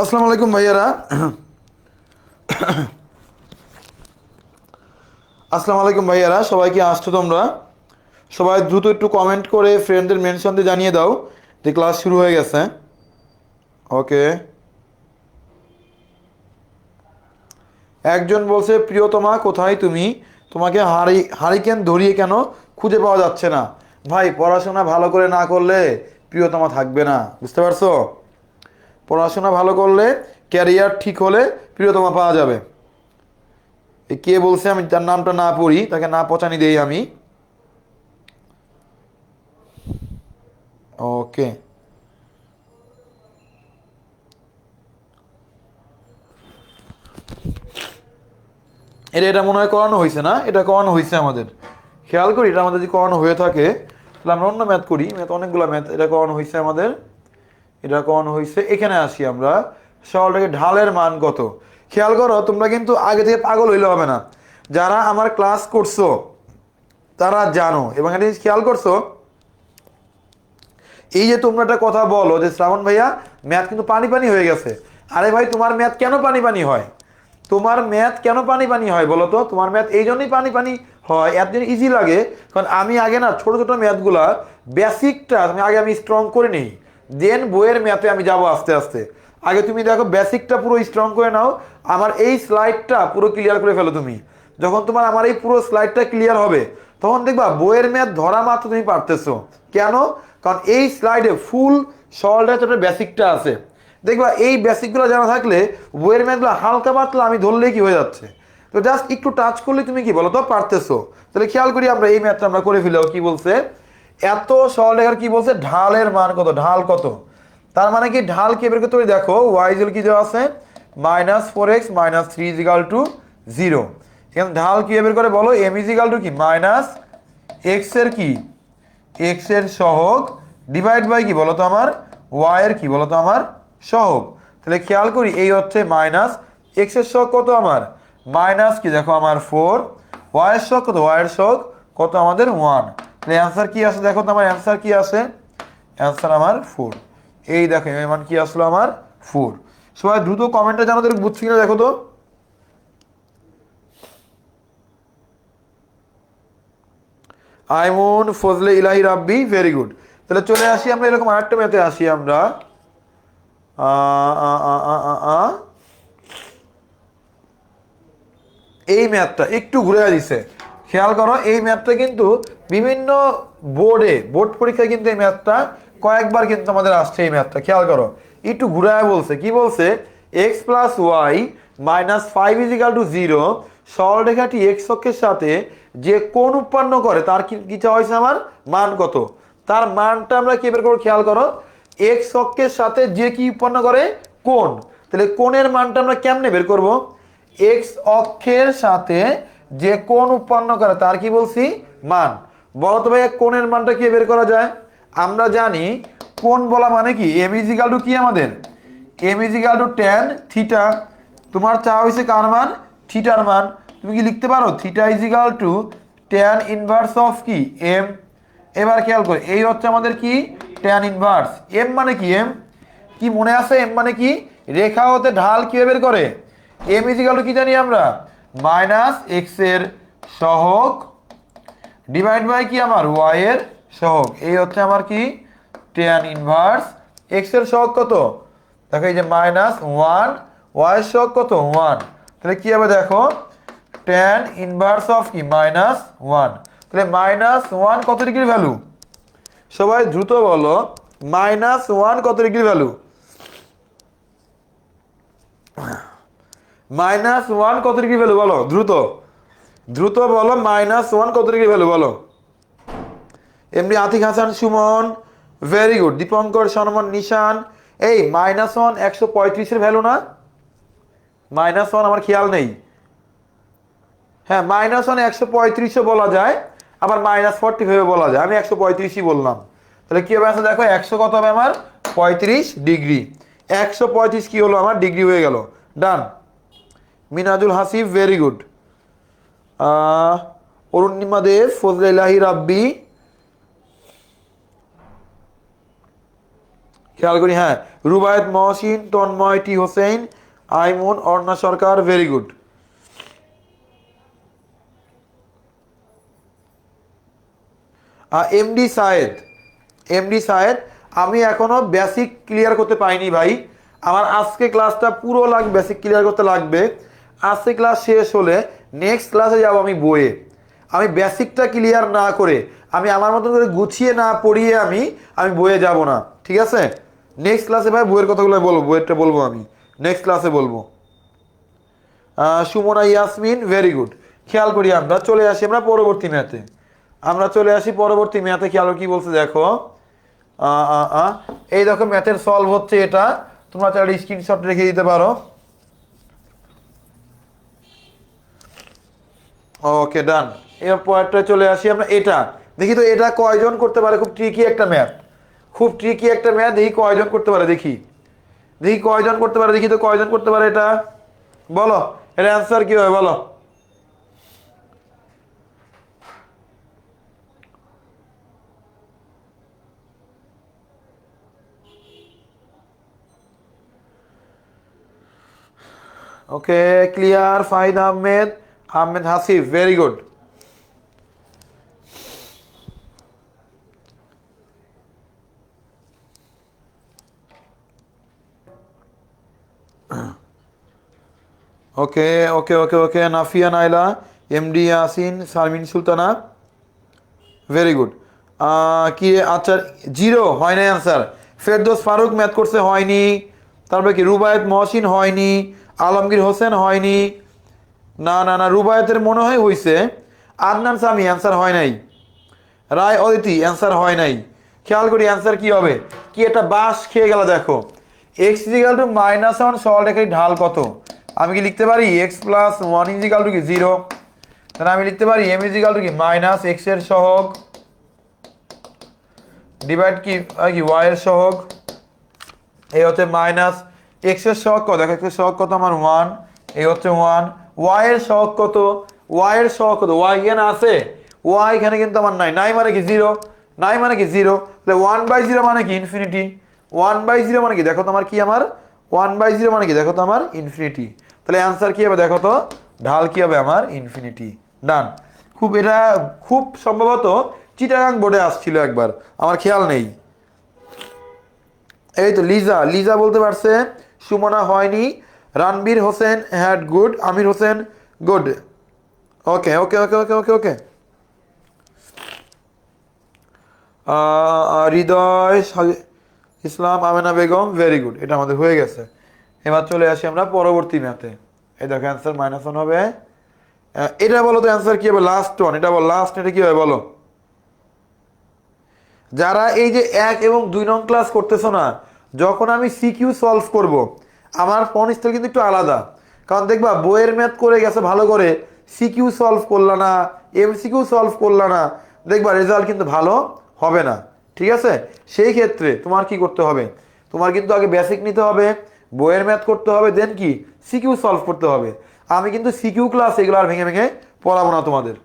আসসালামু আলাইকুম ভাইয়ারা। আসসালামু আলাইকুম ভাইয়ারা, সবাই কি আসছো তোমরা? সবাই দ্রুত একটু কমেন্ট করে ফ্রেন্ডদের মেনশন দিয়ে জানিয়ে দাও যে ক্লাস শুরু হয়ে গেছে। ওকে। একজন বলছে প্রিয়তমা কোথায় তুমি, তোমাকে হারিকেন ধরিয়ে কেন খুঁজে পাওয়া যাচ্ছে না? ভাই পড়াশোনা ভালো করে না করলে প্রিয়তমা থাকবে না, বুঝতে পারছো? পড়াশোনা ভালো করলে, ক্যারিয়ার ঠিক হলে প্রিয়তমা পাওয়া যাবে। কে বলছে আমি তার নামটা না পড়ি, তাকে না পচানি দেই আমি। ওকে। এটা মনে হয় করানো হয়েছে না? এটা করানো হয়েছে আমাদের, খেয়াল করি এটা আমাদের যদি করানো হয়ে থাকে তাহলে আমরা অন্য ম্যাথ করি। ম্যাথ অনেকগুলো ম্যাথ, এটা করানো হয়েছে আমাদের, এটা করানো হয়েছে। এখানে আসি আমরা, সরলটাকে ঢালের মান কত। খেয়াল করো, তোমরা কিন্তু আগে থেকে পাগল হইলে হবে না। যারা আমার ক্লাস করছো তারা জানো, এবং একটা জিনিস খেয়াল করছো, এই যে তোমরা একটা কথা বলো যে শ্রাবণ ভাইয়া ম্যাথ কিন্তু পানি পানি হয়ে গেছে। আরে ভাই, তোমার ম্যাথ কেন পানি পানি হয়? তোমার ম্যাথ কেন পানি পানি হয় বলো তো? তোমার ম্যাথ এই জন্যই পানি পানি হয়, এত দিন ইজি লাগে কারণ আমি আগে না ছোট ছোট ম্যাথগুলা বেসিকটা আমি স্ট্রং করে নিই, দেন বইয়ের ম্যাথে আমি যাব আস্তে আস্তে। আগে তুমি দেখো বেসিকটা পুরো স্ট্রং করে নাও, আমার এই স্লাইডটা পুরো ক্লিয়ার করে ফেলো তুমি। যখন তোমার আমার এই পুরো স্লাইডটা ক্লিয়ার হবে তখন দেখবা বইয়ের ম্যাথ ধরা মাত্র তুমি পারতেছো। কেন? কারণ এই স্লাইডে ফুল সলভ বেসিকটা আছে। দেখবা এই বেসিকগুলো জানা থাকলে বইয়ের ম্যাথগুলো হালকা পাতলা আমি ধরলেই কি হয়ে যাচ্ছে। তো জাস্ট একটু টাচ করলে তুমি কি বলো তো পারতেছো। তাহলে খেয়াল করি আমরা এই ম্যাথটা আমরা করে ফেলেও। কি বলছে? এত সরল রেখার কি বলছে, ঢালের মান কত, ঢাল কত। তার মানে কি ঢাল কে বের করতে পারি? দেখো ওয়াই ইকুয়াল কি দেওয়া আছে, -4x - 3 = 0। এখানে ঢাল কি বের করে বলো? m = কি -x এর কি, x এর সহগ ডিভাইড বাই কি বলো তো আমার y এর কি বলো তো আমার সহগ। তাহলে খেয়াল করি এই হচ্ছে -x এর সহগ কত আমার মাইনাস কি দেখো আমার 4, y এর সহগ কত, y এর সহগ কত আমাদের 1। তাহলে অ্যান্সার কি আসে দেখো তো আমার অ্যান্সার কি আসে, অ্যান্সার আমার 4। এই দেখো এর মান কি আসলো আমার 4। সবাই দ্রুত কমেন্টে জানাও তো বুঝছি কিনা দেখো তো। আইমুন ফজলে ইলাহি রাব্বি, ভেরি গুড। তাহলে চলে আসি আমরা এরকম আরেকটা ম্যাথে আসি আমরা। এই ম্যাথটা একটু ঘুরে দিছে, খেয়াল করো এই ম্যাথটা কিন্তু বিভিন্ন বোর্ড পরীক্ষায় কিন্তু এই ম্যাথটা কয়েকবার কিন্তু আমাদের আসছে এই ম্যাথটা খেয়াল করো একটু ঘুরায় বলছে কি বলছে x plus Y minus five equal to zero সরলরেখাটি এক্স অক্ষের সাথে যে কোণ উৎপন্ন করে তার কি চাওয়া হয়েছে আমার মান কত তার মানটা আমরা কি বের করবো খেয়াল করো এক্স অক্ষের সাথে যে কি উৎপন্ন করে কোণ তাহলে কোণের মানটা আমরা কেমনে বের করব এক্স অক্ষের সাথে যে কোণ উৎপন্ন করে তার কি বলছি মান বলো তো ভাই কোণের মানটা কি বের করা যায় আমরা জানি কোণ বলা মানে কি এম ইজিক্যাল টু কি আমাদের m is equal to tan theta তোমার চাওয়া হয়েছে কার মান থিটার মান তুমি কি লিখতে পারো theta is equal to tan inverse of কি এম এবার খেয়াল করে এই হচ্ছে আমাদের কি ট্যান ইনভার্স এম মানে কি এম কি মনে আছে এম মানে কি রেখা হতে ঢাল কি বের করে এম ইজিক্যাল টু কি জানি আমরা মাইনাস এক্স এর সহগ ডিভাইড বাই কি আমার ওয়াই এর সহগ এই হচ্ছে আমার কি ট্যান ইনভার্স এক্স এর সহগ কত দেখো এই যে মাইনাস ওয়ান ওয়াই এর সহগ কত ওয়ান তাহলে কি হবে দেখো ট্যান ইনভার্স অফ কি মাইনাস ওয়ান তাহলে মাইনাস ওয়ান কত ডিগ্রি ভ্যালু সবাই দ্রুত বলো মাইনাস ওয়ান কত ডিগ্রি ভ্যালু মাইনাস ওয়ান কত ডিগ্রি ভ্যালু বলো দ্রুত দ্রুত বলো মাইনাস ওয়ান কত ডিগ্রি ভ্যালু বলো এমনি আতিক হাসান সুমন ভেরি গুড দীপঙ্কর সনমন নিশান এই মাইনাস ওয়ান 135 এর ভ্যালু না মাইনাস ওয়ান আমার খেয়াল নেই হ্যাঁ মাইনাস ওয়ান 135ও বলা যায় আবার মাইনাস 45 বলা যায় আমি 135ই বললাম তাহলে কি হবে আছে দেখো 100 কত হবে আমার 35 ডিগ্রি 135 কি হলো আমার ডিগ্রি হয়ে গেল ডান মিনাজুল হাসিফ ভেরি গুড অরুণিমা দেব ফজলাইলাহি রাব্বি খেয়াল করি হ্যাঁ রুবায়েত মহসিন তন্ময় টি হোসেন আইমন অর্ণা সরকার ভেরি গুড এমডি সায়েদ আমি এখনো বেসিক ক্লিয়ার করতে পাইনি ভাই আমার আজকে ক্লাসটা পুরো বেসিক ক্লিয়ার করতে লাগবে আজকে ক্লাস শেষ হলে নেক্সট ক্লাসে যাব আমি বইয়ে আমি বেসিকটা ক্লিয়ার না করে আমি আমার মতন করে গুছিয়ে না পড়িয়ে আমি বইয়ে যাব না ঠিক আছে নেক্সট ক্লাসে ভাই বইয়ের কথাগুলো বলবো বইয়েরটা বলবো আমি নেক্সট ক্লাসে বলবো সুমনা ইয়াসমিন ভেরি গুড খেয়াল করি আমরা চলে আসি পরবর্তী ম্যাথে খেয়াল কি বলছে দেখো এই দেখো ম্যাথের সলভ হচ্ছে এটা তোমরা চাইলে স্ক্রিনশট রেখে দিতে পারো ওকে ডান এবার পরেরটা চলে আসি আমরা এটা দেখি তো এটা কয়জন করতে পারে খুব ট্রিকি একটা ম্যাথ দেখি কয়জন করতে পারে দেখি কয়জন করতে পারে দেখি তো কয়জন করতে পারে এটা বলো এর অ্যান্সার কি হবে বলো okay clear Fahid Ahmed Hasif very good okay okay okay okay Nafia Naila MD Yasin Sharmin Sultana very good কি আচ্ছা জিরো হয় না অ্যান্সার ফেরদৌস ফারুক ম্যাথ করছে হয়নি তারপরে কি রুবায়েত মহসিন হয়নি আলমগীর হোসেন হয়নি না না না রুবায়েতের মনে হয় হয়েছে আদনান সামি অ্যান্সার হয় নাই রায় অদিতি অ্যান্সার হয় নাই খেয়াল করি অ্যান্সার কি হবে কি এটা বাস খেয়ে গেল দেখো x is equal to minus one সরলরেখার ঢাল কত আমি কি লিখতে পারি x plus one is equal to কি জিরো তাহলে আমি লিখতে পারি এম ইজিক্যাল টু কি মাইনাস এক্স এর সহগ ডিভাইড কি ওয়াই এর সহগ এই হচ্ছে মাইনাস এক্স এর সহগ কত দেখো এক্স এর সহগ কত আমার ওয়ান এই হচ্ছে ওয়ান ওয়াই এর সহগ কত ওয়াই এর সহগ কত ওয়াই এখানে আছে ওয়াই এখানে কিন্তু আমার নাই মানে কি জিরো তাহলে 1/0 মানে কি ইনফিনিটি 1/0 মানে কি দেখো তো আমার কি আমার 1/0 মানে কি দেখো তো আমার ইনফিনিটি তাহলে অ্যান্সার কি হবে দেখো তো ঢাল কি হবে আমার ইনফিনিটি ডান এটা খুব সম্ভবত চিটাগাং বোর্ডে আসছিল একবার আমার খেয়াল নেই এই তো লিজা বলতে পারছে সুমনা হয়নি Ranbir Hossain had good Amir Hossain good okay okay okay okay okay okay Hridoy Islam Amena Begum, very good, এটা আমাদের হয়ে গেছে। এবার চলে আসি আমরা পরবর্তী ম্যাথে। এই দেখো অ্যান্সার -1 হবে। এটা বলো তো অ্যান্সার কি হবে, লাস্ট ওয়ান, এটা বলো লাস্ট, এটা কি হবে বলো। যারা এই যে 1 এবং 2 নং ক্লাস করতেছো না, যখন আমি সিকিউ সলভ করব, আমার ফোন স্টাইল কিন্তু একটু আলাদা। কারণ দেখবা বইয়ের ম্যাথ করে গেছে ভালো করে, সিকিউ সলভ করলা না, এমসিকিউ সলভ করলা না, দেখবা রেজাল্ট কিন্তু ভালো হবে না। ঠিক আছে, সেই ক্ষেত্রে তোমার কি করতে হবে, তোমার কিন্তু আগে বেসিক নিতে হবে, বইয়ের ম্যাথ করতে হবে, দেন কি সিকিউ সলভ করতে হবে। আমি কিন্তু সিকিউ ক্লাস এগুলো আর ভেঙে ভেঙে পড়াবো না তোমাদের।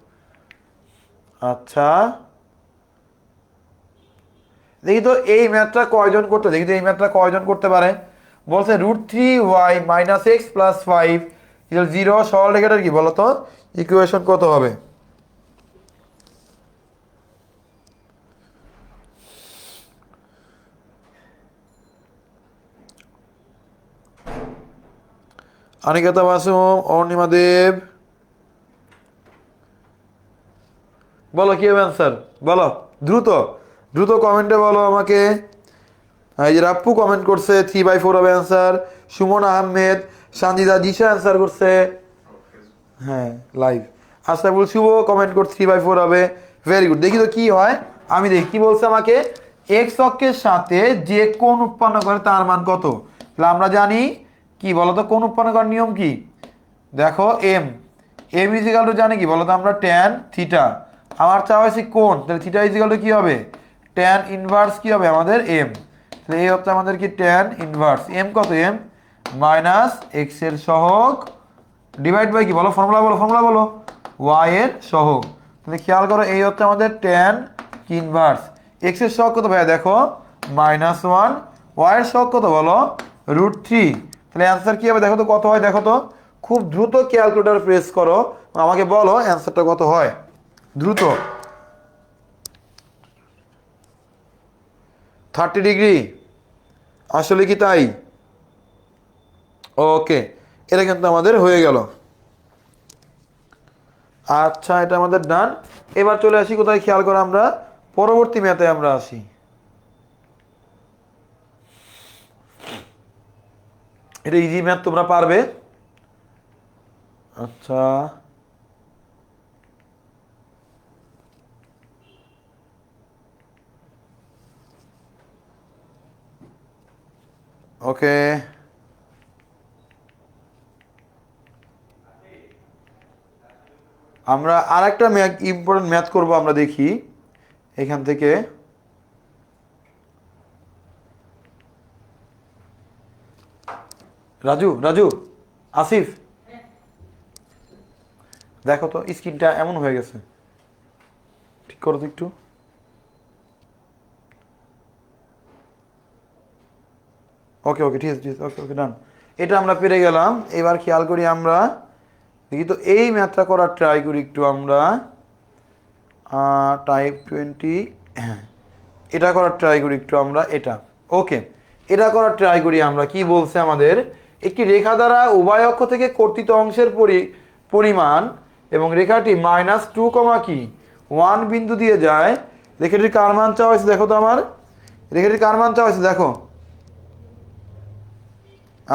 আচ্ছা দেখি তো এই ম্যাথটা কয়জন করতে, দেখি তো এই ম্যাথটা কয়জন করতে পারে। বলছে √3y - x + 5 0 সরল রেখাটার কি বলো তো ইকুয়েশন কত হবে। অনিকেতা মাসুম, অর্ণিমা দেব, বলো কি হবে অ্যান্সার, বলো দ্রুত দ্রুত কমেন্টে বলো আমাকে। এই যে রাপ্পু কমেন্ট করছে 3/4 হবে অ্যান্সার। সুমন আহমেদ, সানজিদা দিশা অ্যান্সার করছে, হ্যাঁ লাইভ। আশরাফুল শুভ কমেন্ট করছে 3/4 হবে, ভেরি গুড। দেখি তো কি হয়, আমি দেখি কি বলছে আমাকে। এক্স অক্ষের সাথে যে কোণ উৎপন্ন করে তার মান কত। তাহলে আমরা জানি কি বলতো কোণ উৎপন্ন করার নিয়ম কি, দেখো এম এম ইজিক্যাল টু জানি কি বলতো আমরা ট্যান থিটা। আমার চাওয়া হয়েছে কোণ, তাহলে থিটা ইজিক্যাল টু কি হবে, ট্যান ইনভার্স কি হবে আমাদের এম। তাহলে এই হচ্ছে আমাদের কি ট্যান ইনভার্স এম, কত এম -x এর সহগ ডিভাইড বাই কি বলো, ফর্মুলা বলো, ফর্মুলা বলো, y এর সহগ। তাহলে খেয়াল করো এই হচ্ছে আমাদের ট্যান ইনভার্স। x এর সহগ কত ভাইয়া দেখো -1, y এর সহগ কত বলো √3। তাহলে অ্যান্সার কি হবে দেখো তো কত হয়, দেখো তো খুব দ্রুত ক্যালকুলেটর প্রেস করো, আমাকে বলো অ্যান্সারটা কত হয় দ্রুত। 30 ডিগ্রি, আসলে কি তাই? ওকে, এটা কিন্তু আমাদের হয়ে গেল। আচ্ছা এটা আমাদের ডান। এবার চলে আসি কোথায়, খেয়াল করো আমরা পরবর্তী ম্যাথে আমরা আসি। এটা ইজি ম্যাথ, তোমরা পারবে। আচ্ছা ওকে, আমরা আরেকটা ম্যাথ ইম্পর্টেন্ট ম্যাথ করব, আমরা দেখি এখান থেকে। রাজু রাজু আসিফ, দেখো তো স্ক্রিনটা এমন হয়ে গেছে, ঠিক করো তো একটু। ওকে ওকে ঠিক আছে ঠিক আছে, ওকে ওকে ডান। এটা আমরা পেরে গেলাম। এবার খেয়াল করি আমরা, দেখি তো এই ম্যাথটা করার ট্রাই করি একটু আমরা। টাইপ 20, হ্যাঁ এটা করার ট্রাই করি একটু আমরা, এটা ওকে, এটা করার ট্রাই করি আমরা। কি বলছে আমাদের, একটি রেখা দ্বারা উভয় অক্ষ থেকে কর্তিত অংশের পরিমাণ এবং রেখাটি -2, কি 1 বিন্দু দিয়ে যায়। রেখাটির কার মান চাওয়া হয়েছে দেখো তো, আমার রেখাটির কার মান চাওয়া হয়েছে দেখো।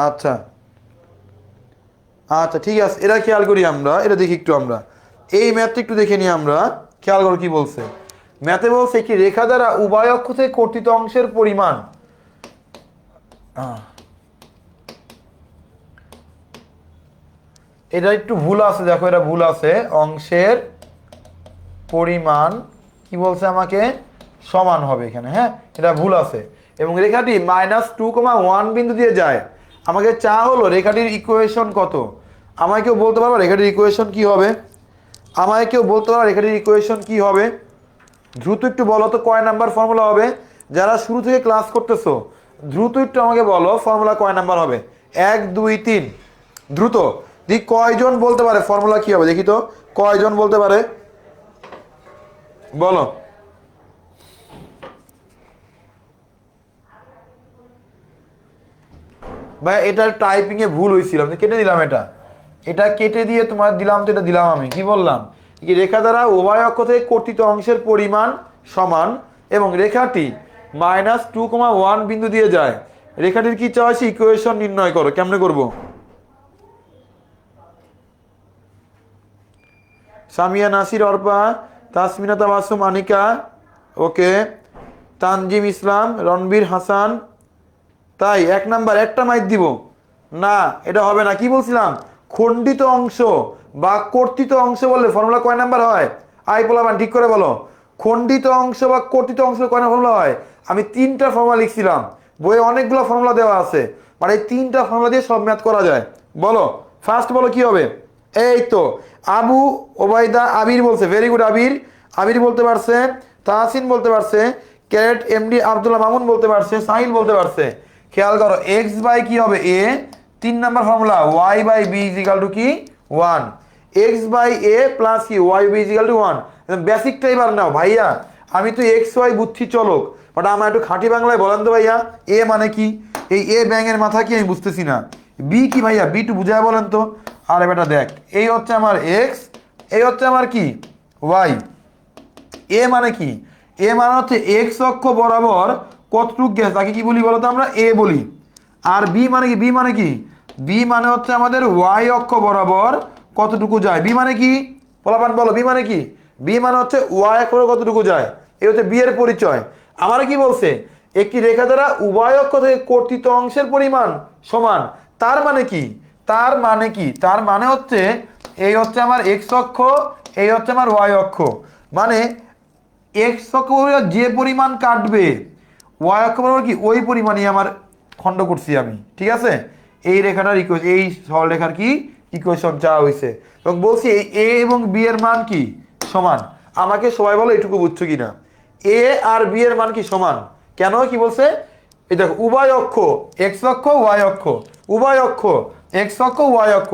আচ্ছা আচ্ছা ঠিক আছে, এটা খেয়াল করি আমরা, এটা দেখি একটু আমরা এই ম্যাথটা একটু দেখে নিই আমরা। খেয়াল করো কি বলছে, ম্যাথে বলছে কি রেখা দ্বারা উভয় অক্ষ থেকে কর্তিত অংশের পরিমাণ। এটা একটু ভুল আছে, দেখো এটা ভুল আছে, অংশের পরিমাণ কি বলছে আমাকে সমান হবে এখানে, হ্যাঁ এটা ভুল আছে। এবং রেখাটি -2, 1 বিন্দু দিয়ে যায়। আমাকে চা হলো রেখাটির ইকুয়েশন কত। আমায় কেউ বলতে পারবো রেখাটির ইকুয়েশন কি হবে, আমায় কেউ বলতে পারো রেখাটির ইকুয়েশন কি হবে, দ্রুত একটু বলো তো কয় নাম্বার ফর্মুলা হবে। যারা শুরু থেকে ক্লাস করতেছো দ্রুত একটু আমাকে বলো ফর্মুলা কয় নাম্বার হবে, 1 2 3 দ্রুত। দেখি কয়জন বলতে পারে ফর্মুলা কি হবে, দেখি তো কয়জন বলতে পারে, বলো। ভাই এটা টাইপিং এ ভুল হয়েছিল, আমি কেটে দিলাম এটা, এটা কেটে দিয়ে তোমার দিলাম, তো এটা দিলাম আমি কি বললাম, কি রেখা দ্বারা উভয় অক্ষ থেকে কর্তিত অংশের পরিমাণ সমান এবং রেখাটি -2,1 বিন্দু দিয়ে যায়। রেখাটির কি চাওয়া হয়েছে, ইকুয়েশন নির্ণয় করো। কেমনে করব? সামিয়া নাসির, অর্পা, তাসমিনা তাবাসুম, আনিকা, ওকে, তানজিম ইসলাম, রণবীর হাসান। তাই 1 নাম্বার একটা মাইক দিব না, এটা হবে না। কি বলছিলাম, খণ্ডিত অংশ বা কর্তিত অংশ বললে ফর্মুলা কয় নাম্বার হয়? আই পোলাবান ঠিক করে বলো, খণ্ডিত অংশ বা কর্তিত অংশ কয় নাম্বার ফর্মুলা হয়? আমি 3টা ফর্মুলা লিখছিলাম, বইয়ে অনেকগুলো ফর্মুলা দেওয়া আছে, মানে এই 3টা ফর্মুলা দিয়ে সব ম্যাথ করা যায়। বলো ফার্স্ট, বলো কি হবে? এই তো আবু ওবায়দা আবির বলছে, ভেরি গুড আবির। আবির বলতে পারছে, তাহসিন বলতে পারছে, ক্যারেট এমডি আব্দুল্লাহ মামুন বলতে পারছে, সাহিল বলতে পারছে। খেয়াল করো, এক্স বাই কি হবে a, 3 number formula, y by b is equal to কি 1, এক্স বাই এ প্লাস কি y b is equal to 1। বেসিকটা এবার নাও ভাইয়া, আমি তো এক্স ওয়াই বুঝছি চলক, বাট আমার একটু খাঁটি বাংলায় বলেন তো ভাইয়া, এ মানে কি? এই এ ব্যাঙের মাথা কি আমি বুঝতেছি না। বি কি ভাইয়া, বি টু বুঝায় বলেন তো। আরে বেটা দেখ, এই হচ্ছে আমার এক্স, এই হচ্ছে আমার কি ওয়াই। এ মানে কি? এ মানে হচ্ছে এক্স অক্ষ বরাবর কতটুক গেছে তাকে কি বলি বলতো, আমরা এ বলি। আর বি মানে কি? বি মানে কি? বি মানে হচ্ছে আমাদের ওয়াই অক্ষ বরাবর কতটুকু যায়। বি মানে কি পোলাপান বলো, বি মানে কি? বি মানে হচ্ছে ওয়াই অক্ষ বরাবর কতটুকু যায়, এই হচ্ছে বি এর পরিচয়। আমার কি বলছে, একটি রেখা দ্বারা উভয় অক্ষ থেকে কর্তিত অংশের পরিমাণ সমান। তার মানে কি? তার মানে কি? তার মানে হচ্ছে এই হচ্ছে আমার এক্স অক্ষ, এই হচ্ছে আমার ওয়াই অক্ষ, মানে এক্স অক্ষ বরাবর যে পরিমাণ কাটবে, ওয়াই অক্ষ বরাবর কি ওই পরিমাণই আমার খণ্ড করছি আমি, ঠিক আছে? এই রেখাটার ইকুয়েশন, এই সরল রেখার কি ইকুয়েশন চাওয়া হয়েছে, এবং বলছি এই এ এবং বি এর মান কি সমান। আমাকে সবাই বলো এটুকু বুঝছো কিনা, এ আর বি এর মান কি সমান? কেন কি বলছে, এই দেখো উভয় অক্ষ, এক্স অক্ষ ওয়াই অক্ষ, উভয় অক্ষ এক্স অক্ষ ওয়াই অক্ষ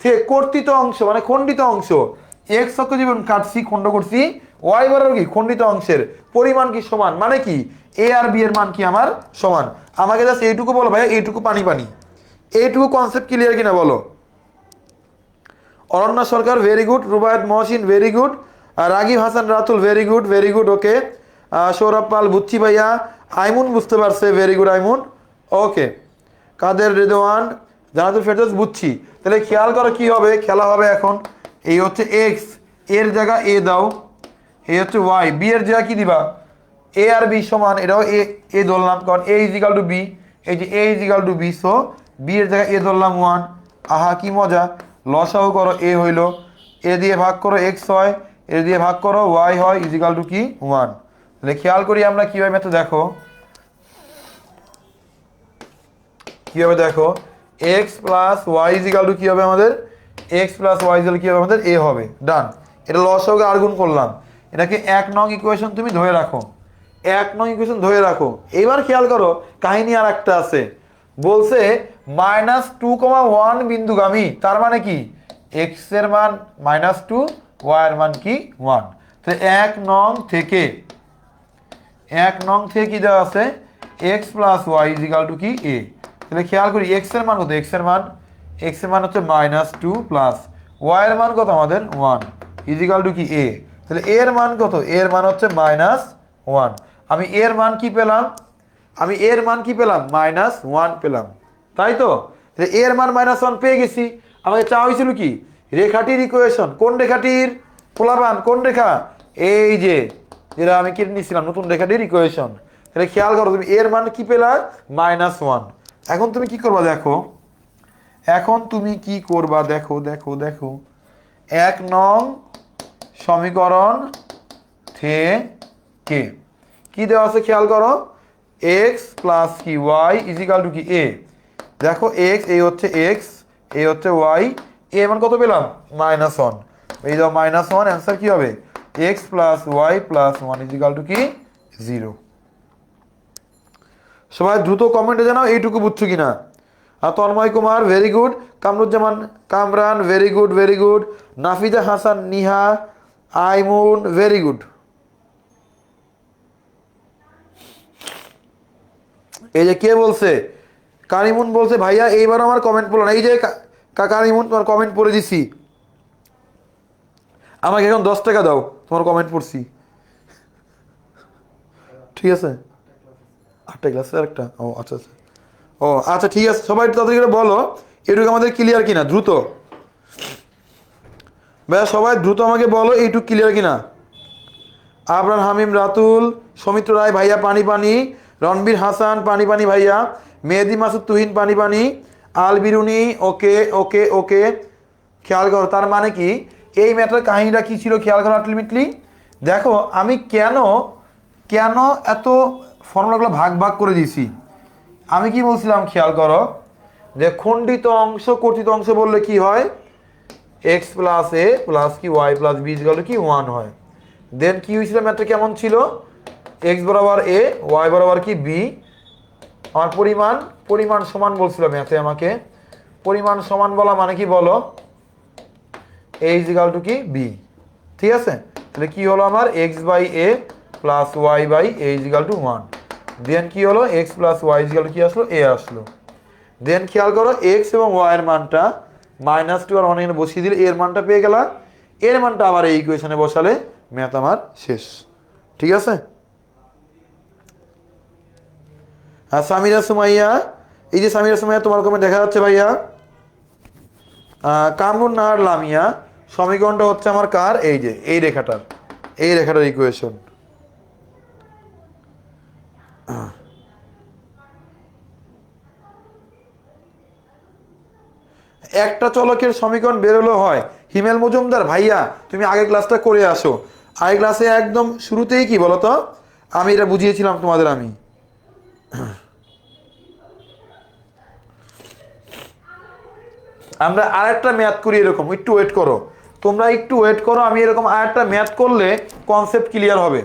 থেকে কর্তিত অংশ মানে খণ্ডিত অংশ, এক্স অক্ষ যেমন কাটছি খণ্ড করছি, ওয়াই বরাবর কি খণ্ডিত অংশের পরিমাণ কি সমান, মানে কি এ আর বি এর মান কি আমার সমান। আমাকে জাস্ট এইটুকু বলো ভাই, এইটুকু পানি পানি, এইটুকু কনসেপ্ট ক্লিয়ার কিনা বলো। Aranya Sarkar very good, Rubayat Mohsin very good, Ragib Hasan Ratul very good, very good, okay. Saurav Pal বুঝছি ভাইয়া, আইমুন বুঝতে পারছে, very good Aimun, okay. Kader Redwan, Janatul Ferdous বুঝছি। তাহলে খেয়াল করো কি হবে, খেলা হবে এখন। এই হচ্ছে এক্স, এর জায়গা এ দাও, এই হচ্ছে ওয়াই, বি এর জায়গা কি দিবা, এ আর বি সমান, এটাও এ, এ ধরলাম কারণ A is equal to B, এই যে A is equal to B, so B এর জায়গায় এ ধরলাম 1। আহা কি মজা, লসাও করো, এ হইলো, এ দিয়ে ভাগ করো এক্স হয়, এ দিয়ে ভাগ করো ওয়াই হয়, ইজ ইকাল টু কি 1। তাহলে খেয়াল করি আমরা কিভাবে ম্যাথ, দেখো কিভাবে, দেখো x plus y is equal to কি হবে আমাদের, x plus y is equal কি হবে আমাদের, এ হবে, ডান। এটা লসাগুকে আর গুণ করলাম, এটাকে 1 নং ইকুয়েশন তুমি ধরে রাখো, 1 নং ইকুয়েশন ধরে রাখো। এইবার খেয়াল করো কাহিনী আর একটা আছে, বলছে -2,1 বিন্দুগামী, তার মানে কি এক্স এর মান -2, ওয়াই এর মান কি 1। তো 1 নং থেকে, 1 নং থেকে কি দেওয়া আছে, x plus y is equal to কি এ। তাহলে খেয়াল করি এক্স এর মান কত, এক্স এর মান, এক্স এর মান হচ্ছে -2 প্লাস ওয়াই এর মান কত আমাদের 1 ইজ ইকাল টু কি এ। তাহলে এ এর মান কত, এর মান হচ্ছে -1। আমি এর মান কি পেলাম, আমি এর মান কি পেলাম -1 পেলাম, তাই তো? এর মান -1 পেয়ে গেছি। আমাকে চাওয়া হয়েছিল কি রেখাটির ইকুয়েশন, কোন রেখাটির পোলাপান, কোন রেখা, এই যে যেটা আমি কেটে নিয়েছিলাম নতুন রেখাটির ইকুয়েশন। তাহলে খেয়াল করো তুমি এর মান কি পেলা -1। এখন তুমি কি করবা দেখো, এখন তুমি কি করবা দেখো, দেখো দেখো 1 নং সমীকরণ থেকে কি দেওয়া আছে খেয়াল করো, এক্স প্লাস কি ওয়াই ইজ ইকাল টু কি এ। দেখো এক্স, এই হচ্ছে এক্স, এই হচ্ছে ওয়াই, এ মান কত পেলাম -1। এই দাও -1, অ্যান্সার কি হবে x plus y plus 1 is equal to কি 0। সবাই দ্রুত কমেন্টে জানাও এইটুকু বুঝছো কিনা। আর Tanmoy Kumar very good, Kamruzzaman Kamran very good, very good, Nafiza Hasan Niha, Aimun very good. এই যে কে বলছে, কারিমুন বলছে ভাইয়া এইবার আমার কমেন্ট পড়লো না। এই যে কাকা ইমন তোমার কমেন্ট পড়ে দিছি, আমাকে এখন 10 টাকা দাও, তোমার কমেন্ট পড়ছি। ঠিক আছে, 8টা ক্লাস আরেকটা, ও আচ্ছা আচ্ছা, ও আচ্ছা ঠিক আছে, সবাই তাড়াতাড়ি করে বলো এটুকু আমাদের ক্লিয়ার কিনা, দ্রুত ভাইয়া সবাই দ্রুত আমাকে বলো এইটুকু ক্লিয়ার কিনা। আবরান হামিম রাতুল, সৌমিত্র রায় ভাইয়া পানি পানি, রণবীর হাসান পানি পানি ভাইয়া, মেহেদি মাসুদ তুহিন পানি পানি, আল বিরুনি ওকে ওকে ওকে। খেয়াল করো তার মানে কি এই ম্যাটার কাহিনীটা কি ছিল, খেয়াল করো আলটিমেটলি। দেখো আমি কেন কেন এত ফর্মুলাগুলো ভাগ ভাগ করে দিয়েছি, আমি কি বলছিলাম খেয়াল করো, যে খণ্ডিত অংশ কর্তিত অংশ বললে কি হয়, এক্স প্লাস এ প্লাস কি ওয়াই প্লাস বি ইকুয়াল কি 1 হয়। দেন কি হয়েছিল ম্যাথটা কেমন ছিল, এক্স বরাবর এ ওয়াই বরাবর কি বি, আমার পরিমাণ পরিমাণ সমান বলছিল ম্যাথে আমাকে, পরিমাণ সমান বলা মানে কি বলো, এ ইজ ইকাল টু কি বি। ঠিক আছে, তাহলে কি হলো আমার x by a plus y by A is equal to 1। Then কি হলো x plus y is equal to কি আসলো, এ আসলো। দেন খেয়াল করো এক্স এবং ওয়াই এর মানটা -2 আর 1 এখানে বসিয়ে দিলে এর মানটা পেয়ে গেলাম, এর মানটা আবার এই ইকুয়েশনে বসালে ম্যাথ আমার শেষ। ঠিক আছে, হ্যাঁ সামিরা সুমাইয়া, এই যে সামিরা সুমাইয়া তোমার কমে দেখা যাচ্ছে ভাইয়া। কামরুন নাহার লামিয়া, সমীকরণটা হচ্ছে আমার কার, এই যে এই রেখাটার ইকুয়েশন। একটা চলকের সমীকরণ বেরোলো হয়, হিমেল মজুমদার ভাইয়া তুমি আগে ক্লাসটা করে আসো, আগে ক্লাসে একদম শুরুতেই কি বলতো আমি এটা বুঝিয়েছিলাম তোমাদের। আমি আমরা আরেকটা ম্যাথ করি এরকম, একটু ওয়েট করো, তোমরা একটু ওয়েট করো, আমি এরকম আরেকটা ম্যাথ করলে কনসেপ্ট ক্লিয়ার হবে।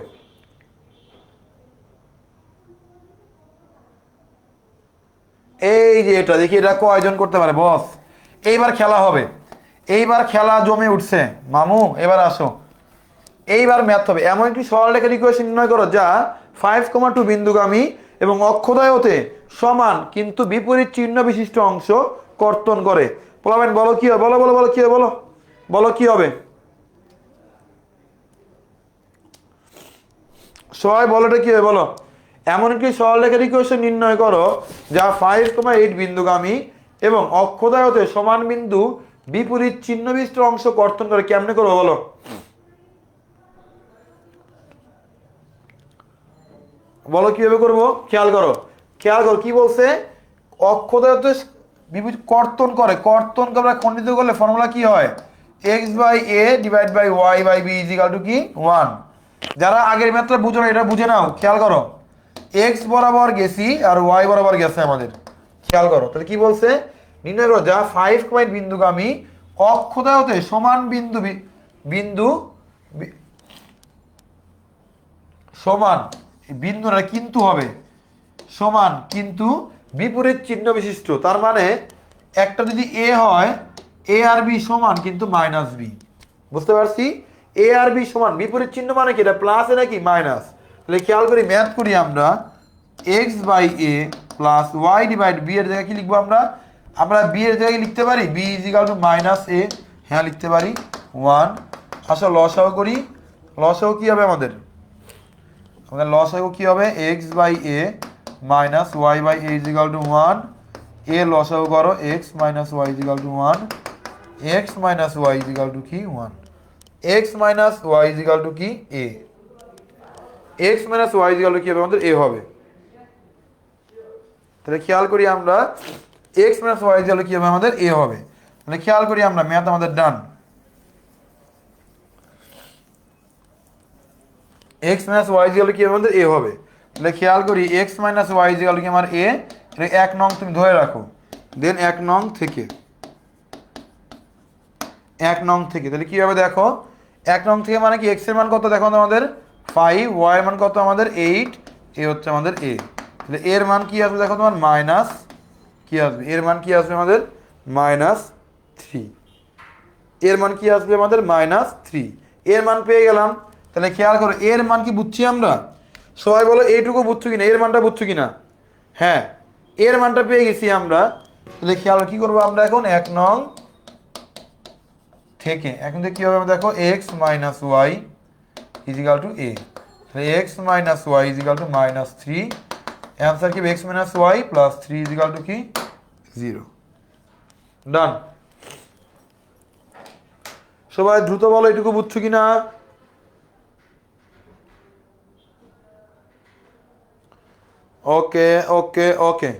এই যে এটা দেখি এটা কয়জন করতে পারে বস, এইবার খেলা হবে, এইবার খেলা জমে উঠছে মামু, এবার আসো, এইবার ম্যাথ হবে। এমন একটি সরলরেখার ইকুয়েশন নির্ণয় করো যা 5,2 বিন্দুগামী এবং অক্ষদ্বয়তে সমান কিন্তু বিপরীত চিহ্ন বিশিষ্ট অংশ কর্তন করে। বলবেন বলো কি হবে, বলো বলো বলো কি হবে, বলো বলো কি হবে, সবাই বলো এটা কি হবে বলো। এমন একটি সরলরেখার ইকুয়েশন নির্ণয় করো যা 5,8 বিন্দুগামী এবং অক্ষদ্বয়তে সমান বিন্দু বিপরীত চিহ্ন বিশিষ্ট অংশ কর্তন করে। কেমনে করবো বলো, বলো কিভাবে করবো, খেয়াল করো কি বলছে, অক্ষদ্বয়তে কর্তন করে, কর্তন করে খণ্ডিত করলে ফর্মুলা কি হয়, x by a divide by y by b is equal to কি 1। যারা আগের ম্যাথটা বুঝো না এটা বুঝে নাও, খেয়াল করো এক্স বরাবর গেছি আর ওয়াই বরাবর গেছে আমাদের, খেয়াল করো তাহলে কি বলছে, নির্ণয় করো যা 5 বিন্দুগামী অক্ষদ্বয়তে সমান বিন্দু সমান বিন্দু না কিন্তু হবে সমান কিন্তু বিপরীত চিহ্ন বিশিষ্ট। তার মানে একটা যদি এ হয়, এ আর বি সমান কিন্তু মাইনাস বি, বুঝতে পারছি, এ আর বি সমান বিপরীত চিহ্ন মানে কি, এটা প্লাস এ নাকি মাইনাস। তাহলে খেয়াল করি ম্যাথ করি আমরা, x by a plus y divide b এর জায়গায় কি লিখবো আমরা, আমরা বি এর জায়গায় লিখতে পারি B is equal to minus A, হ্যাঁ লিখতে পারি 1। আসলে লসাও করি, লসাও কি হবে আমাদের লসাগু কি হবে, x by A minus y by A is equal to 1, এ লসাগু করো x minus y is equal to 1, x minus y is equal to কি 1, x minus y is equal to কি A, x minus y is equal to কি হবে আমাদের A হবে। তাহলে খেয়াল করি আমরা x minus y is equal to কি হবে আমাদের এ হবে। তাহলে খেয়াল করি আমরা ম্যাথ আমাদের done, x minus y is equal to কি হবে আমাদের এ হবে। তাহলে খেয়াল করি x minus y is equal to কি আমার এ, 1 নং তুমি ধরে রাখো, দেন 1 নং থেকে তাহলে কি হবে দেখো, 1 নং থেকে মানে কি এক্স এর মান কত দেখো আমাদের 5, ওয়াই এর মান কত আমাদের 8, এ হচ্ছে আমাদের এ। তাহলে এর মান কি আসবে দেখো তোমার মাইনাস কি আসবে, এর মান কি আসবে আমাদের -3, এর মান কি আসবে আমাদের -3, এর মান পেয়ে গেলাম। তাহলে খেয়াল করো এর মান কি বুঝছি আমরা, সবাই বলো এইটুকু বুঝছো কিনা, এর মানটা বুঝছো কিনা, হ্যাঁ এর মানটা পেয়ে গেছি আমরা। তাহলে খেয়াল কি করবো আমরা এখন 1 নং থেকে এখন থেকে কী হবে আমরা দেখো x minus y is equal to A, x minus y is equal to minus three, answer কি x minus y plus three is equal to কি 0। ডান। সবাই দ্রুত বলো এটুকু বুঝছো কি না? Okay okay okay.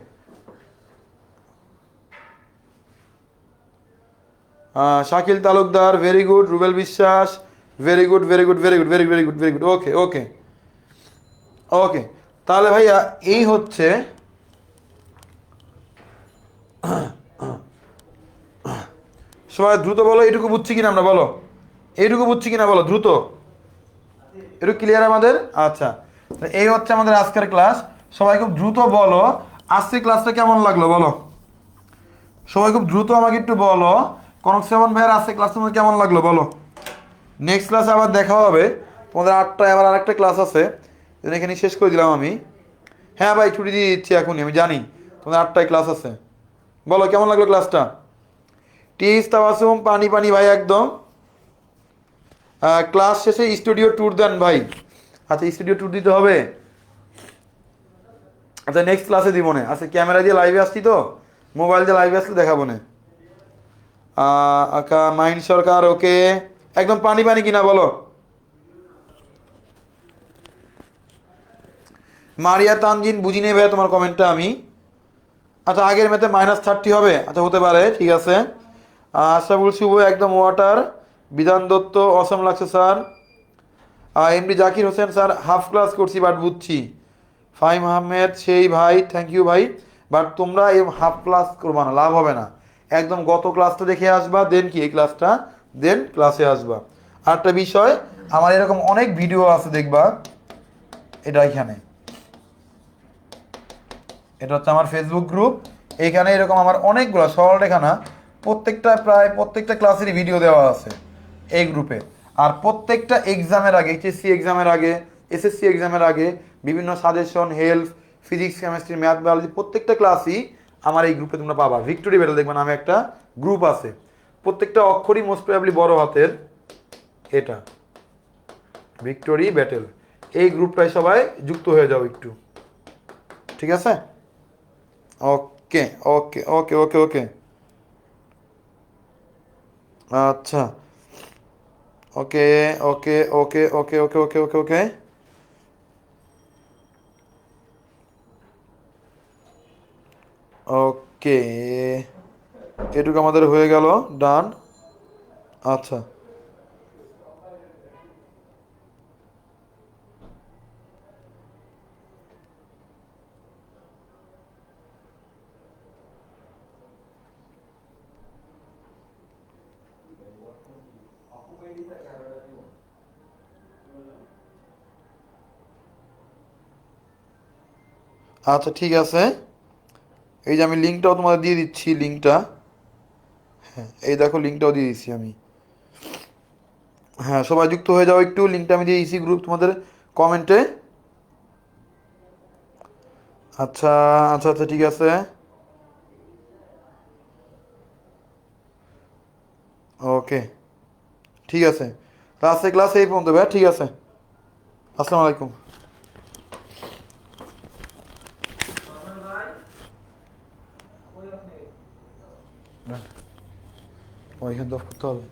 Shakil Talukdar very good, Rubel Biswas very good very good very good very very good very good. Okay okay okay, তাহলে ভাইয়া এই হচ্ছে সবাই দ্রুত বলো এইটুকু বুঝছি কিনা আমরা, বলো এইটুকু বুঝছি কিনা বলো দ্রুত, একটু ক্লিয়ার আমাদের? আচ্ছা, এই হচ্ছে আমাদের আজকের ক্লাস। সবাই খুব দ্রুত বলো আজকের ক্লাসটা কেমন লাগলো বলো, সবাই খুব দ্রুত আমাকে একটু বলো কনক সেবন ভাইয়ের আজকের ক্লাস তোমাদের কেমন লাগলো বলো। নেক্সট ক্লাসে আবার দেখা হবে তোমাদের 8টায়, আবার আরেকটা ক্লাস আছে, এখানে শেষ করে দিলাম আমি। হ্যাঁ ভাই ছুটি দিয়ে দিচ্ছি এখনই, আমি জানি তোমাদের 8টায় ক্লাস আছে। বলো কেমন লাগলো ক্লাসটা? টিস তাবাসুম পানি পানি ভাই একদম। ক্লাস শেষে স্টুডিও ট্যুর দেন ভাই। আচ্ছা স্টুডিও ট্যুর দিতে হবে, আচ্ছা নেক্সট ক্লাসে দিব না। আচ্ছা ক্যামেরা দিয়ে লাইভে আসছি তো, মোবাইল দিয়ে লাইভে আসলে দেখাবো না। আকা মাইন্ড সরকার ওকে, একদম পানি পানি কিনা বলো। মারিয়া তানজিন বুঝি নেই ভাই তোমার কমেন্টটা আমি। আচ্ছা আগের ম্যাথে -30 হবে, আচ্ছা হতে পারে, ঠিক আছে। আশাফুল শুভ একদম ওয়াটার। বিধান দত্ত অসম লাগছে sir. MD Zakir Hossain sir half class করছি বাট বুঝছি। ফাহিম আহমেদ সেই ভাই থ্যাংক ইউ ভাই, বাট তোমরা এই হাফ ক্লাস করবা না, লাভ হবে না। একদম গত ক্লাসটা দেখে আসবা, দেন কি এই ক্লাসটা, দেন ক্লাসে আসবা। আরেকটা বিষয়, আমার এরকম অনেক ভিডিও আছে দেখবা, এটা এখানে, এটা হচ্ছে আমার ফেসবুক গ্রুপ। এখানে এরকম আমার অনেকগুলো সরল রেখা না, প্রায় প্রত্যেকটা ক্লাসেরই ভিডিও দেওয়া আছে এই গ্রুপে। আর প্রত্যেকটা এক্সামের আগে, এইচএসসি এক্সামের আগে, এসএসসি এক্সামের আগে বিভিন্ন suggestion, help, physics, chemistry, math, biology প্রত্যেকটা ক্লাসই আমার এই গ্রুপে তোমরা পাবা। ভিক্টোরি ব্যাটেল দেখবে নামে একটা গ্রুপ আছে, প্রত্যেকটা অক্ষরই মোস্ট প্রবাবলি বড় হাতের, এটা ভিক্টোরি ব্যাটেল। এই গ্রুপটায় সবাই যুক্ত হয়ে যাও একটু, ঠিক আছে? ওকে ওকে ওকে ওকে ওকে আচ্ছা ওকে okay okay okay okay okay okay okay ওকে, এটুকু আমাদের হয়ে গেল, ডান। আচ্ছা আচ্ছা ঠিক আছে, এই যে আমি লিঙ্কটাও তোমাদের দিয়ে দিচ্ছি, লিঙ্কটা, হ্যাঁ এই দেখো লিঙ্কটাও দিয়ে দিচ্ছি আমি। হ্যাঁ সবাই যুক্ত হয়ে যাও একটু, লিঙ্কটা আমি দিয়ে দিচ্ছি গ্রুপ তোমাদের কমেন্টে। আচ্ছা আচ্ছা আচ্ছা ঠিক আছে, ওকে ঠিক আছে, ক্লাসে ক্লাসে এই পর্যন্ত ভাই, ঠিক আছে, আসসালামু আলাইকুম। ওইখান তো করতে হবে।